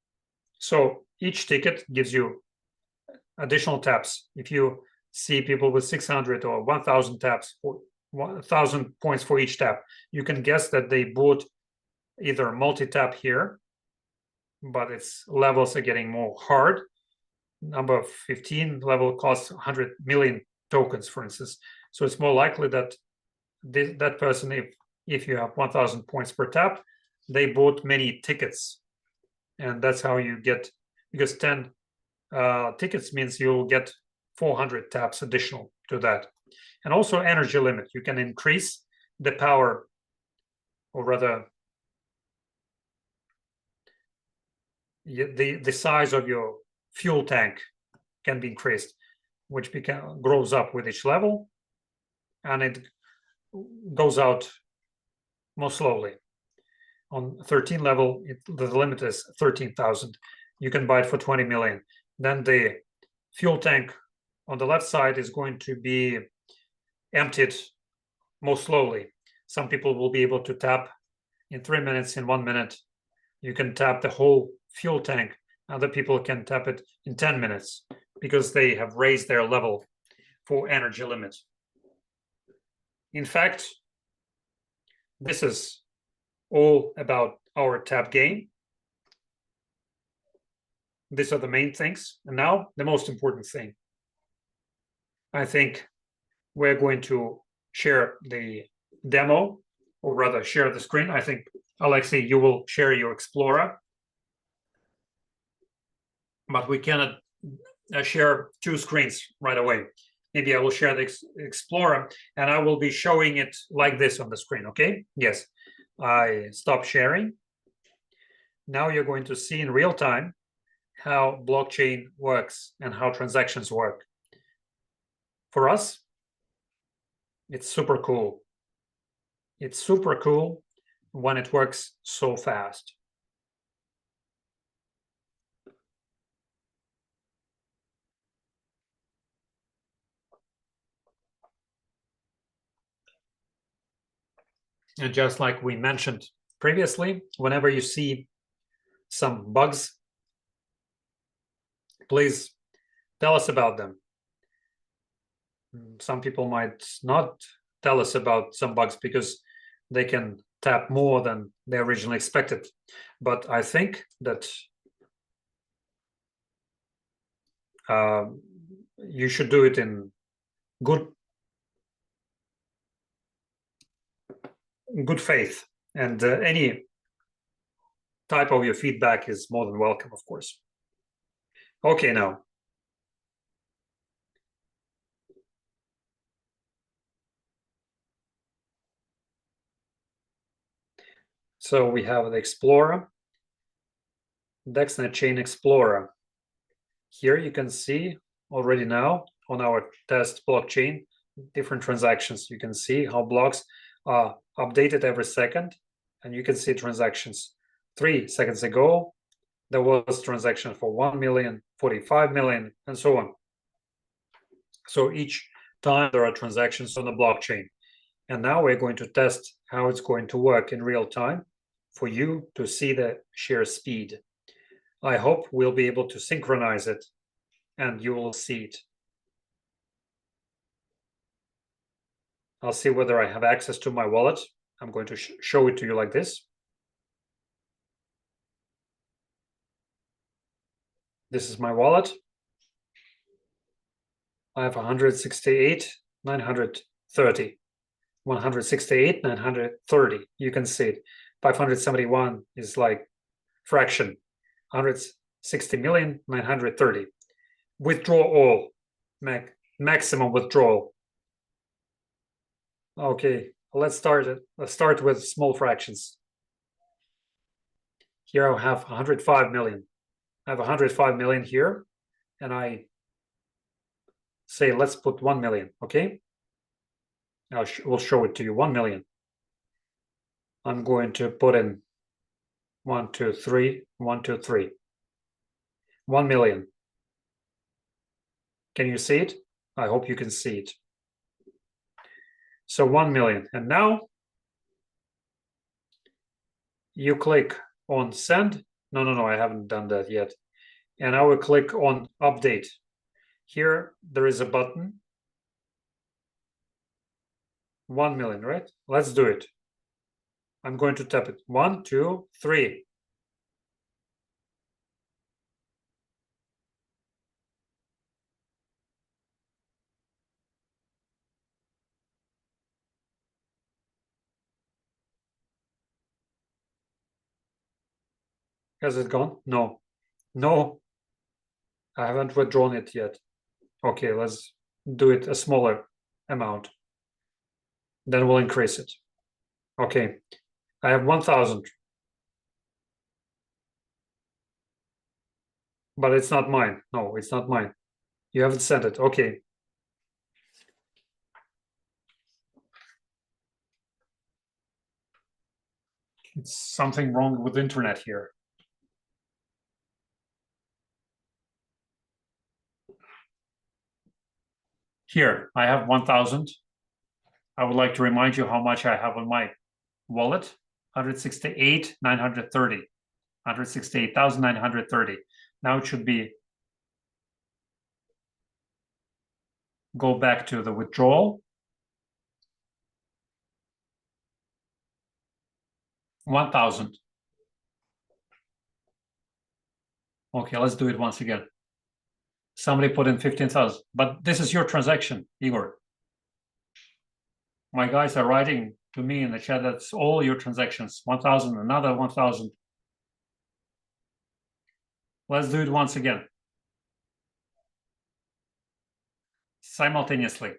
S1: So each ticket gives you additional taps. If you see people with 600 or 1,000 taps, or 1,000 points for each tap, you can guess that they bought either multi-tap here, but its levels are getting more hard. Number 15 level costs 100 million tokens, for instance. So it's more likely that that person, if you have 1,000 points per tap, they bought many tickets. And that's how you get, because 10 tickets means you'll get 400 taps additional to that. And also energy limit. You can increase the power, or rather the size of your fuel tank can be increased, which grows up with each level, and it goes out more slowly. On 13 level, the limit is 13,000. You can buy it for 20 million. Then the fuel tank on the left side is going to be emptied more slowly. Some people will be able to tap in 3 minutes, in 1 minute. You can tap the whole fuel tank. Other people can tap it in 10 minutes because they have raised their level for energy limit. In fact, this is all about our tap game. These are the main things. And now the most important thing. I think we're going to share the demo, or rather share the screen. I think, Alexei, you will share your Explorer. But we cannot share two screens right away. Maybe I will share the Explorer and I will be showing it like this on the screen, okay? Yes, I stop sharing. Now you're going to see in real time how blockchain works and how transactions work. For us, it's super cool. It's super cool when it works so fast. And just like we mentioned previously, whenever you see some bugs, please tell us about them. Some people might not tell us about some bugs because they can tap more than they originally expected. But I think that you should do it in good faith, and any type of your feedback is more than welcome, of course. Okay, now. So we have the Explorer, DexNetChain Explorer. Here you can see already now on our test blockchain, different transactions. You can see how blocks are updated every second, and you can see transactions. 3 seconds ago, there was transaction for 1 million, 45 million, and so on. So each time there are transactions on the blockchain. And now we're going to test how it's going to work in real time for you to see the sheer speed. I hope we'll be able to synchronize it and you will see it. I'll see whether I have access to my wallet. I'm going to show it to you like this. This is my wallet. I have 168,930. 168,930. You can see it. 571 is like fraction. 160,930. Withdraw all. Maximum withdrawal. Okay, let's start it. Let's start with small fractions. Here I have 105 million. I have 105 million here, and I say let's put 1 million. Okay, we'll show it to you. 1 million. I'm going to put in 1, 2, 3, 1, 2, 3. 1 million. Can you see it? I hope you can see it. So 1 million. And now you click on send. No, I haven't done that yet. And I will click on update. Here there is a button. 1 million, right? Let's do it. I'm going to tap it. 1, 2, 3. Has it gone? No. I haven't withdrawn it yet. Okay, let's do it a smaller amount. Then we'll increase it. Okay, I have 1,000. But it's not mine. No, it's not mine. You haven't sent it. Okay. It's something wrong with the internet here. Here, I have 1,000. I would like to remind you how much I have on my wallet. 168,930. 168,930. Now it should be go back to the withdrawal. 1,000. Okay, let's do it once again. Somebody put in 15,000, but this is your transaction, Igor. My guys are writing to me in the chat, that's all your transactions. 1,000, another 1,000. Let's do it once again. Simultaneously.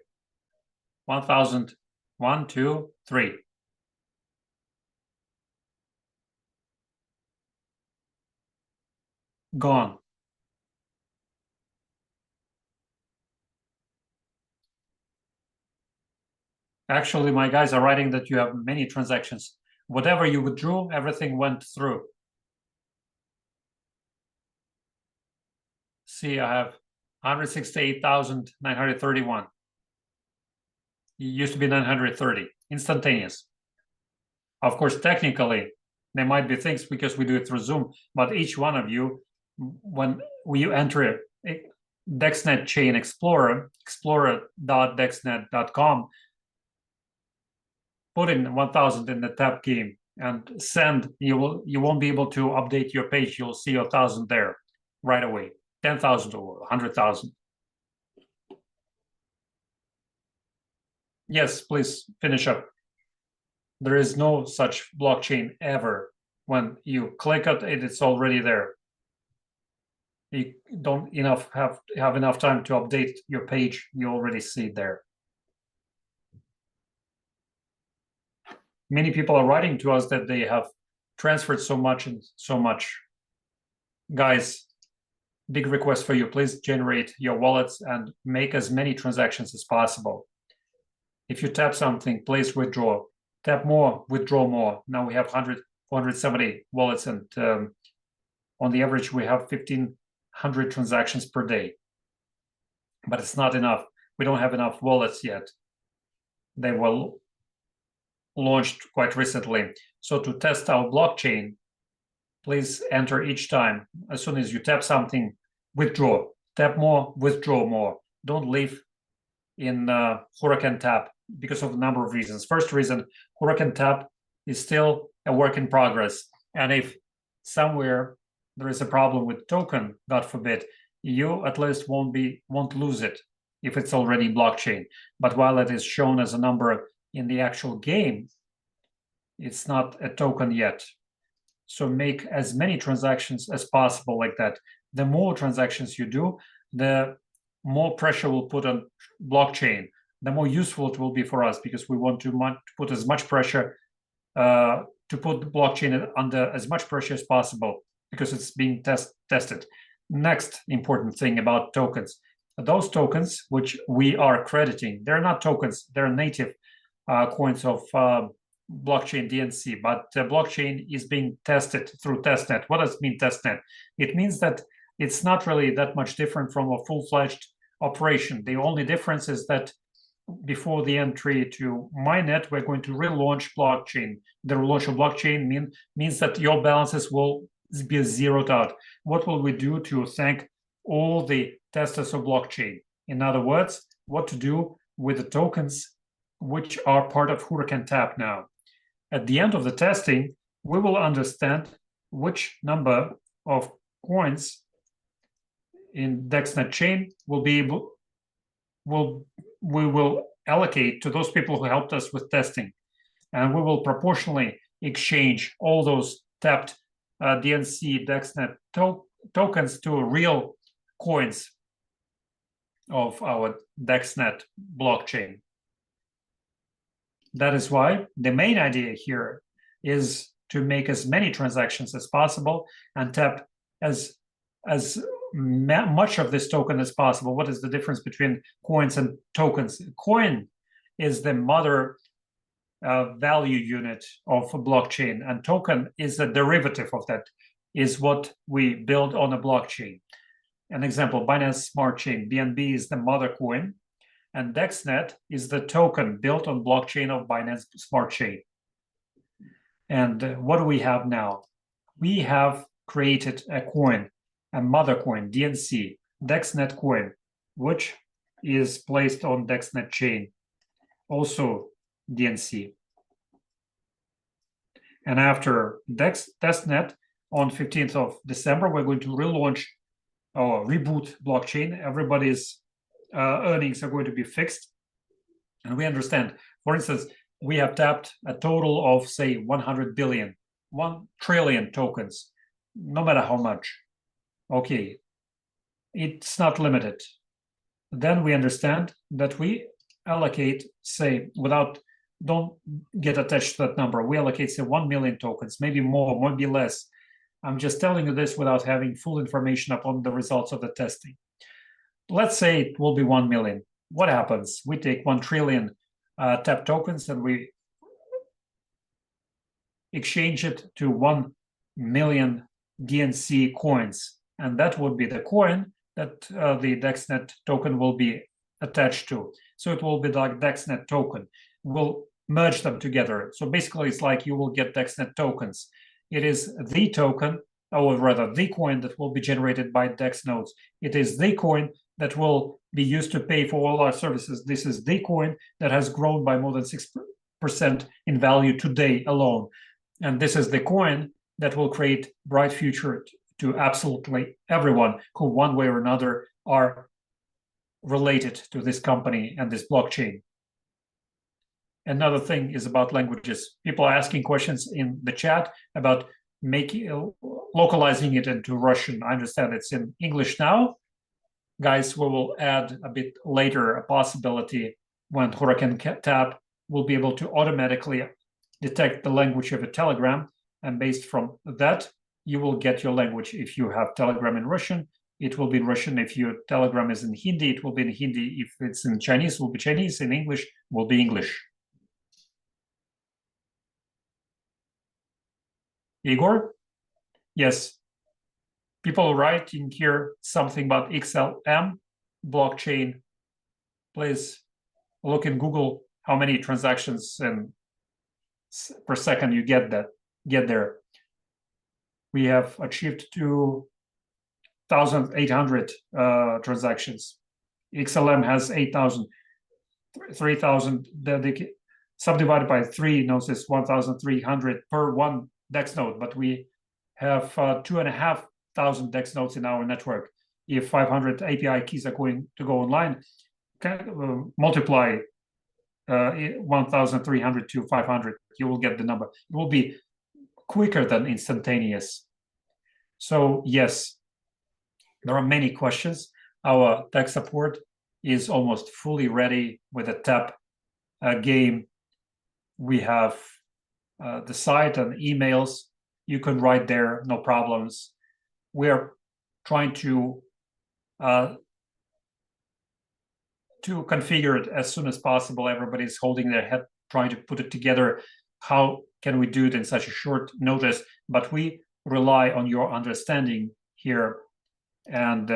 S1: 1,000, 1, 2, 3. Gone. Actually, my guys are writing that you have many transactions. Whatever you withdrew, everything went through. See, I have 168,931. It used to be 930, instantaneous. Of course, technically, there might be things because we do it through Zoom, but each one of you, when you enter DexNetChain Explorer, explorer.dexnet.com, put in 1,000 in the tap game and send. You won't be able to update your page. You'll see 1,000 there right away. 10,000 or 100,000. Yes, please finish up. There is no such blockchain ever. When you click it, it's already there. You don't have enough time to update your page. You already see it there. Many people are writing to us that they have transferred so much and so much. Guys, big request for you. Please generate your wallets and make as many transactions as possible. If you tap something, please withdraw. Tap more, withdraw more. Now we have 470 wallets, and on the average, we have 1,500 transactions per day. But it's not enough. We don't have enough wallets yet. They were launched quite recently. So to test our blockchain, please enter each time. As soon as you tap something, withdraw. Tap more, withdraw more. Don't leave in Huracan Tap because of a number of reasons. First reason, Huracan Tap is still a work in progress. And if somewhere there is a problem with token, God forbid, you at least won't lose it if it's already blockchain. But while it is shown as a number in the actual game, it's not a token yet. So make as many transactions as possible like that. The more transactions you do, the more pressure we'll put on blockchain, the more useful it will be for us, because we want to put as much pressure, to put the blockchain under as much pressure as possible, because it's being tested. Next important thing about tokens. Those tokens which we are crediting, they're not tokens, they're native coins of blockchain DNC, but blockchain is being tested through testnet. What does it mean, testnet? It means that it's not really that much different from a full-fledged operation. The only difference is that before the entry to mainnet, we're going to relaunch blockchain. The relaunch of blockchain means that your balances will be zeroed out. What will we do to thank all the testers of blockchain? In other words, what to do with the tokens which are part of Huracan Tap now. At the end of the testing, we will understand which number of coins in DexNet chain we will allocate to those people who helped us with testing. And we will proportionally exchange all those tapped DNC DexNet tokens to real coins of our DexNet blockchain. That is why the main idea here is to make as many transactions as possible and tap as much of this token as possible. What is the difference between coins and tokens? Coin is the mother value unit of a blockchain, and token is a derivative of that, is what we build on a blockchain. An example, Binance Smart Chain, BNB is the mother coin, and DexNet is the token built on blockchain of Binance Smart Chain. And what do we have now? We have created a coin, a mother coin, DNC, DexNet coin, which is placed on DexNet chain, also DNC. And after testnet on 15th of December, we're going to relaunch or reboot blockchain. Everybody's earnings are going to be fixed. And we understand, for instance, we have tapped a total of, say, 100 billion, 1 trillion tokens, no matter how much. Okay, it's not limited. Then we understand that we allocate, say, don't get attached to that number. We allocate, say, 1 million tokens, maybe more, maybe less. I'm just telling you this without having full information upon the results of the testing. Let's say it will be 1 million. What happens? We take 1 trillion tap tokens and we exchange it to 1 million DNC coins. And that would be the coin that the DexNet token will be attached to. So it will be like DexNet token. We'll merge them together. So basically, it's like you will get DexNet tokens. It is the token, or rather the coin that will be generated by Dex nodes. It is the coin that will be used to pay for all our services. This is the coin that has grown by more than 6% in value today alone. And this is the coin that will create bright future to absolutely everyone who one way or another are related to this company and this blockchain. Another thing is about languages. People are asking questions in the chat about localizing it into Russian. I understand it's in English now. Guys, we will add a bit later a possibility when Huracan Tap will be able to automatically detect the language of a Telegram, and based from that, you will get your language. If you have Telegram in Russian, it will be in Russian. If your Telegram is in Hindi, it will be in Hindi. If it's in Chinese, it will be Chinese. In English, it will be English. Igor? Yes. People writing here something about XLM blockchain. Please look in Google how many transactions per second you get there. We have achieved 2,800 transactions. XLM has 8,000, 3,000 subdivided by 3 nodes is 1,300 per one DEX node, but we have 2,500 DEX nodes in our network. If 500 API keys are going to go online, multiply 1,300 to 500, you will get the number. It will be quicker than instantaneous. So yes, there are many questions. Our tech support is almost fully ready with a tap game. We have the site and emails. You can write there, no problems. We're trying to configure it as soon as possible. Everybody's holding their head, trying to put it together. How can we do it in such a short notice? But we rely on your understanding here and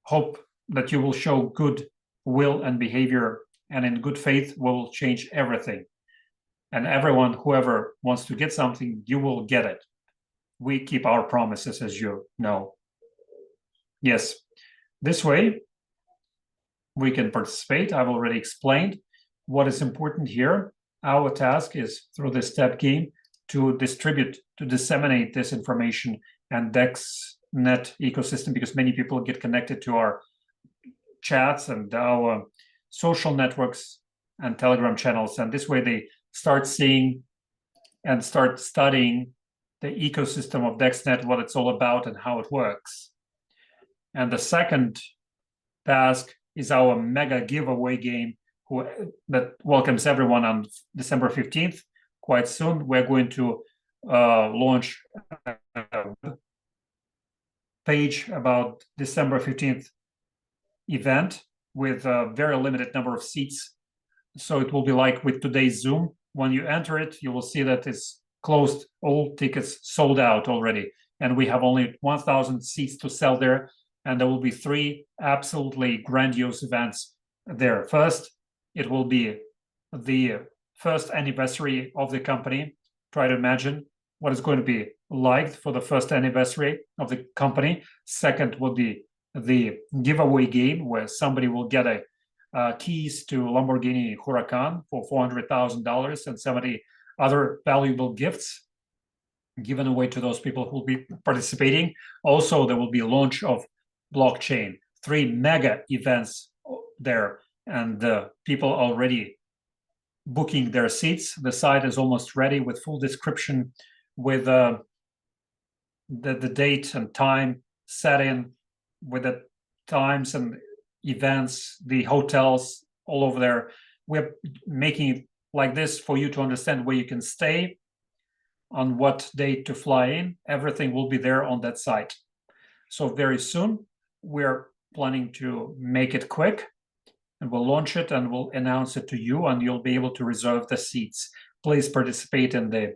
S1: hope that you will show good will and behavior, and in good faith will change everything. And everyone, whoever wants to get something, you will get it. We keep our promises, as you know. Yes, this way we can participate. I've already explained what is important here. Our task is, through this step game, to distribute, to disseminate this information and DexNet ecosystem, because many people get connected to our chats and our social networks and Telegram channels. And this way they start seeing and start studying the ecosystem of DexNet, what it's all about and how it works. And the second task is our mega giveaway game that welcomes everyone on December 15th. Quite soon, we're going to launch a page about December 15th event with a very limited number of seats. So it will be like with today's Zoom. When you enter it, you will see that it's closed. All tickets sold out already. And we have only 1,000 seats to sell there. And there will be 3 absolutely grandiose events there. First, it will be the first anniversary of the company. Try to imagine what it's going to be like for the first anniversary of the company. Second will be the giveaway game where somebody will get a keys to Lamborghini Huracan for $400,000, and somebody other valuable gifts given away to those people who will be participating. Also, there will be a launch of blockchain, 3 mega events there, and people already booking their seats. The site is almost ready with full description, with the date and time set in, with the times and events, the hotels all over there. We're making it like this for you to understand where you can stay, on what date to fly in. Everything will be there on that site. So very soon, we're planning to make it quick, and we'll launch it and we'll announce it to you, and you'll be able to reserve the seats. Please participate in the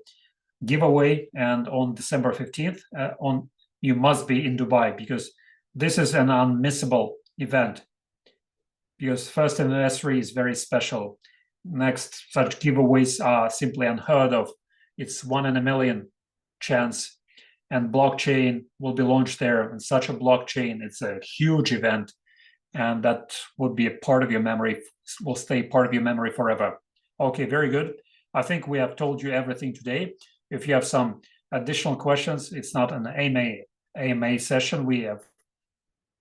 S1: giveaway, and on December 15th, you must be in Dubai, because this is an unmissable event, because first anniversary is very special. Next, such giveaways are simply unheard of. It's 1 in a million chance, and blockchain will be launched there. And such a blockchain, it's a huge event, and that would be a part of your memory, will stay part of your memory forever. Okay, very good. I think we have told you everything today. If you have some additional questions, it's not an AMA session. We have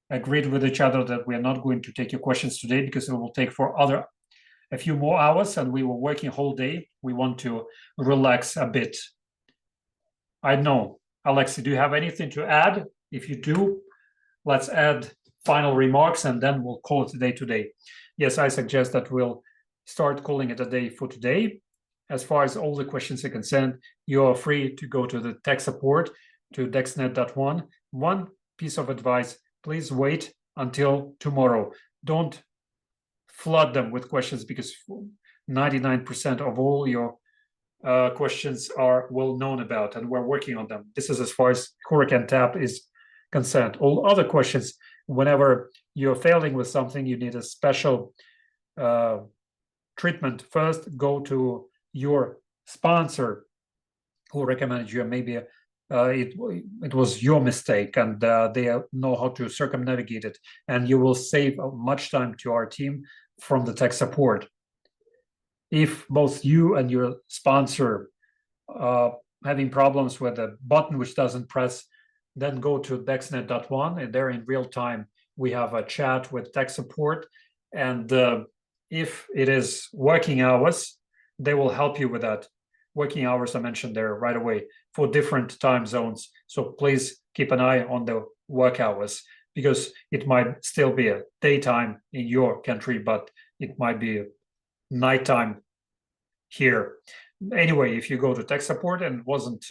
S1: agreed with each other that we are not going to take your questions today, because it will take a few more hours, and we were working a whole day. We want to relax a bit. I know. Alexei, do you have anything to add? If you do, let's add final remarks, and then we'll call it a day today. Yes, I suggest that we'll start calling it a day for today. As far as all the questions are concerned, you are free to go to the tech support, to DexNet.one. One piece of advice, please wait until tomorrow. Don't flood them with questions, because 99% of all your questions are well known about, and we're working on them. This is as far as Huracan Tap is concerned. All other questions, whenever you're failing with something, you need a special treatment. First, go to your sponsor who recommended you. Maybe it was your mistake, and they know how to circumnavigate it, and you will save much time to our team from the tech support. If both you and your sponsor having problems with a button which doesn't press, then go to Dexnet.one, and there in real time we have a chat with tech support, and if it is working hours, they will help you with that. Working hours I mentioned there right away for different time zones. So please keep an eye on the work hours, because it might still be a daytime in your country, but it might be nighttime here. Anyway, if you go to tech support and wasn't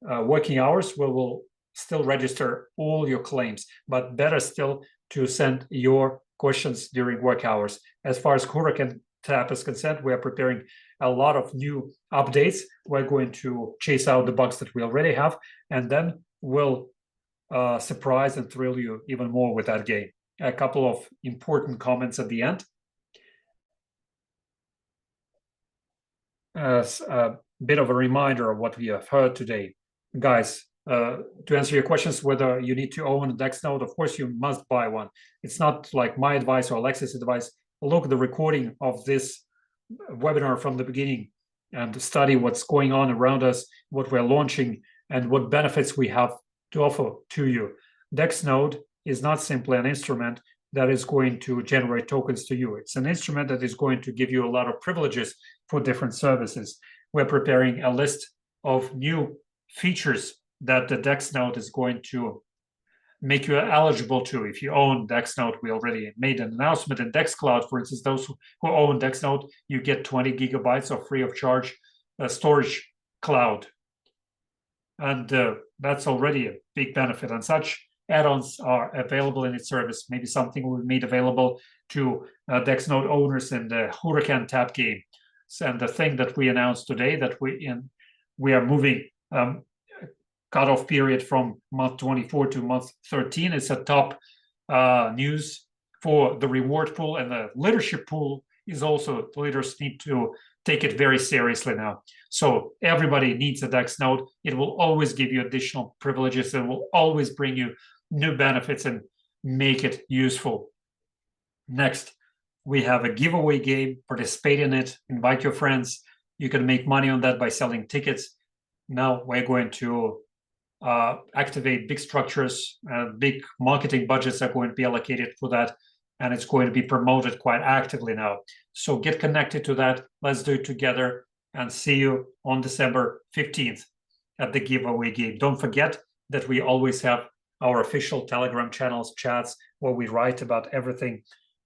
S1: working hours, we will still register all your claims, but better still to send your questions during work hours. As far as Huracan Tap is concerned, we are preparing a lot of new updates. We're going to chase out the bugs that we already have, and then we'll surprise and thrill you even more with that game. A couple of important comments at the end. As a bit of a reminder of what we have heard today, guys, to answer your questions, whether you need to own a DexNode, of course you must buy one. It's not like my advice or Alexei's advice. Look at the recording of this webinar from the beginning and study what's going on around us, what we're launching, and what benefits we have to offer to you. DexNode is not simply an instrument that is going to generate tokens to you. It's an instrument that is going to give you a lot of privileges for different services. We're preparing a list of new features that the DexNode is going to make you eligible to. If you own DexNode, we already made an announcement in DexCloud, for instance. Those who own DexNode, you get 20 gigabytes of free of charge storage cloud. And that's already a big benefit. And such add-ons are available in its service. Maybe something we made available to DexNode owners in the Huracan Tap game. And the thing that we announced today, that we are moving cutoff period from month 24 to month 13. It's a top news for the reward pool, and the leadership pool is also, the leaders need to take it very seriously now. So everybody needs a DexNode. It will always give you additional privileges. It will always bring you new benefits and make it useful. Next, we have a giveaway game. Participate in it. Invite your friends. You can make money on that by selling tickets. Now we're going to activate big structures, big marketing budgets are going to be allocated for that, and it's going to be promoted quite actively now. So get connected to that. Let's do it together, and see you on December 15th at the giveaway game. Don't forget that we always have our official Telegram channels, chats, where we write about everything.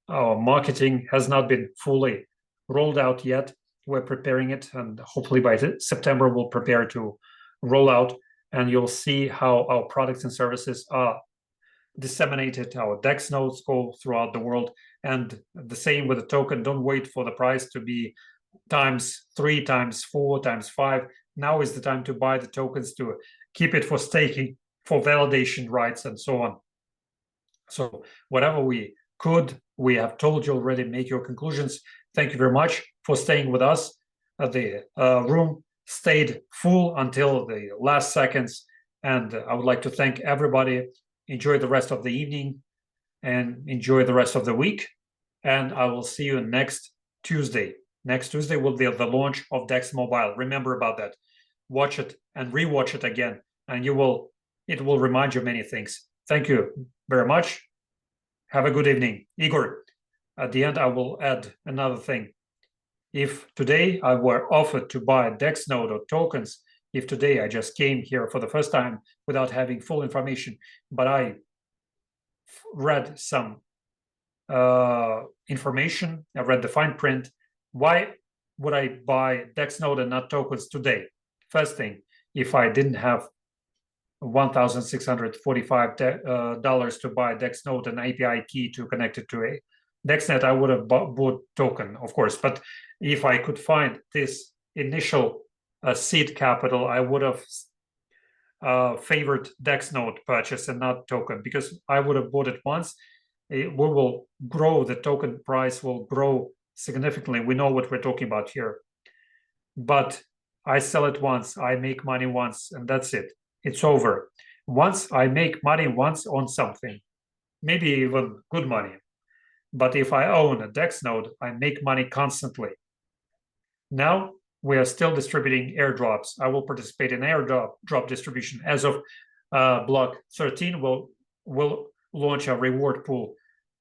S1: Our marketing has not been fully rolled out yet. We're preparing it, and hopefully by September we'll prepare to roll out, and you'll see how our products and services are disseminated. Our DEX nodes go throughout the world, and the same with the token. Don't wait for the price to be ×3, ×4, ×5. Now is the time to buy the tokens, to keep it for staking, for validation rights, and so on. So whatever we could, we have told you already. Make your conclusions. Thank you very much for staying with us. The room stayed full until the last seconds, and I would like to thank everybody. Enjoy the rest of the evening and enjoy the rest of the week, and I will see you next Tuesday. Next Tuesday will be the launch of DexMobile. Remember about that. Watch it and rewatch it again, and it will remind you of many things. Thank you very much. Have a good evening. Igor, at the end, I will add another thing. If today I were offered to buy a DEX node or tokens, if today I just came here for the first time without having full information, but I read some information, I read the fine print, why would I buy DEX node and not tokens today? First thing, if I didn't have $1,645 to buy DEX node and API key to connect it to a Dexnet, I would have bought token, of course. But if I could find this initial seed capital, I would have favored DEX node purchase and not token, because I would have bought it once. We will grow, the token price will grow significantly. We know what we're talking about here. But I sell it once, I make money once, and that's it. It's over. Once I make money once on something, maybe even good money. But if I own a DEX node, I make money constantly. Now we are still distributing airdrops. I will participate in airdrop distribution. As of block 13, we'll launch a reward pool,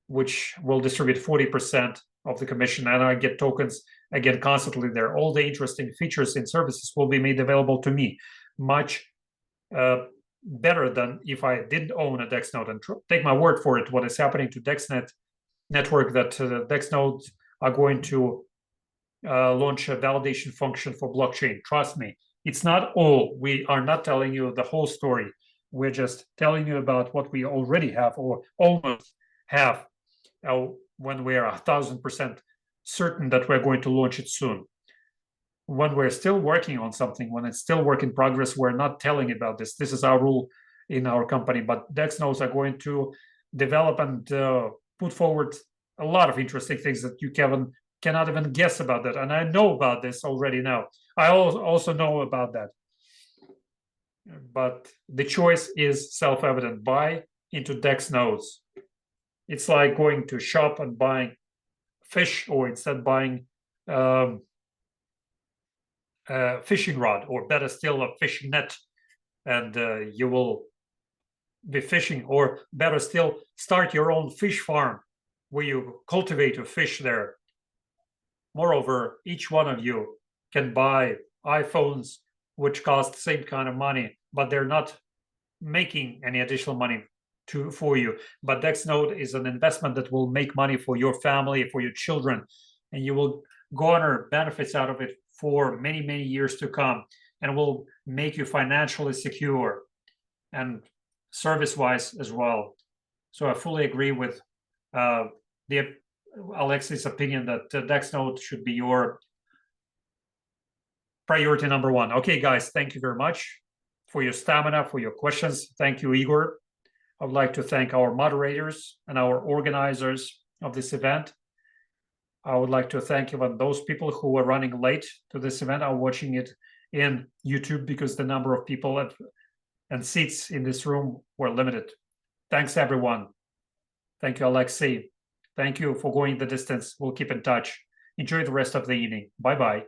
S1: which will distribute 40% of the commission, and I get tokens again constantly there. All the interesting features and services will be made available to me, much better than if I didn't own a DEX node. And take my word for it, what is happening to DexNet network, that DEX nodes are going to launch a validation function for blockchain. Trust me, it's not all. We are not telling you the whole story. We're just telling you about what we already have, or almost have, when we are 1,000% certain that we're going to launch it soon. When we're still working on something, when it's still work in progress, we're not telling about this. This is our rule in our company. But DEX nodes are going to develop and put forward a lot of interesting things that you cannot even guess about that. And I know about this already now. I also know about that. But the choice is self-evident. Buy into DEX nodes. It's like going to shop and buying fish, or instead buying fishing rod, or better still, a fishing net, and you will be fishing. Or better still, start your own fish farm where you cultivate your fish there. Moreover, each one of you can buy iPhones which cost the same kind of money, but they're not making any additional money for you. But DEX node is an investment that will make money for your family, for your children, and you will garner benefits out of it for many, many years to come, and will make you financially secure and service-wise as well. So I fully agree with Alexei's opinion that DEX node should be your priority number one. Okay, guys, thank you very much for your stamina, for your questions. Thank you, Igor. I would like to thank our moderators and our organizers of this event. I would like to thank even those people who are running late to this event, are watching it in YouTube, because the number of people and seats in this room were limited. Thanks, everyone. Thank you, Alexei. Thank you for going the distance. We'll keep in touch. Enjoy the rest of the evening. Bye-bye.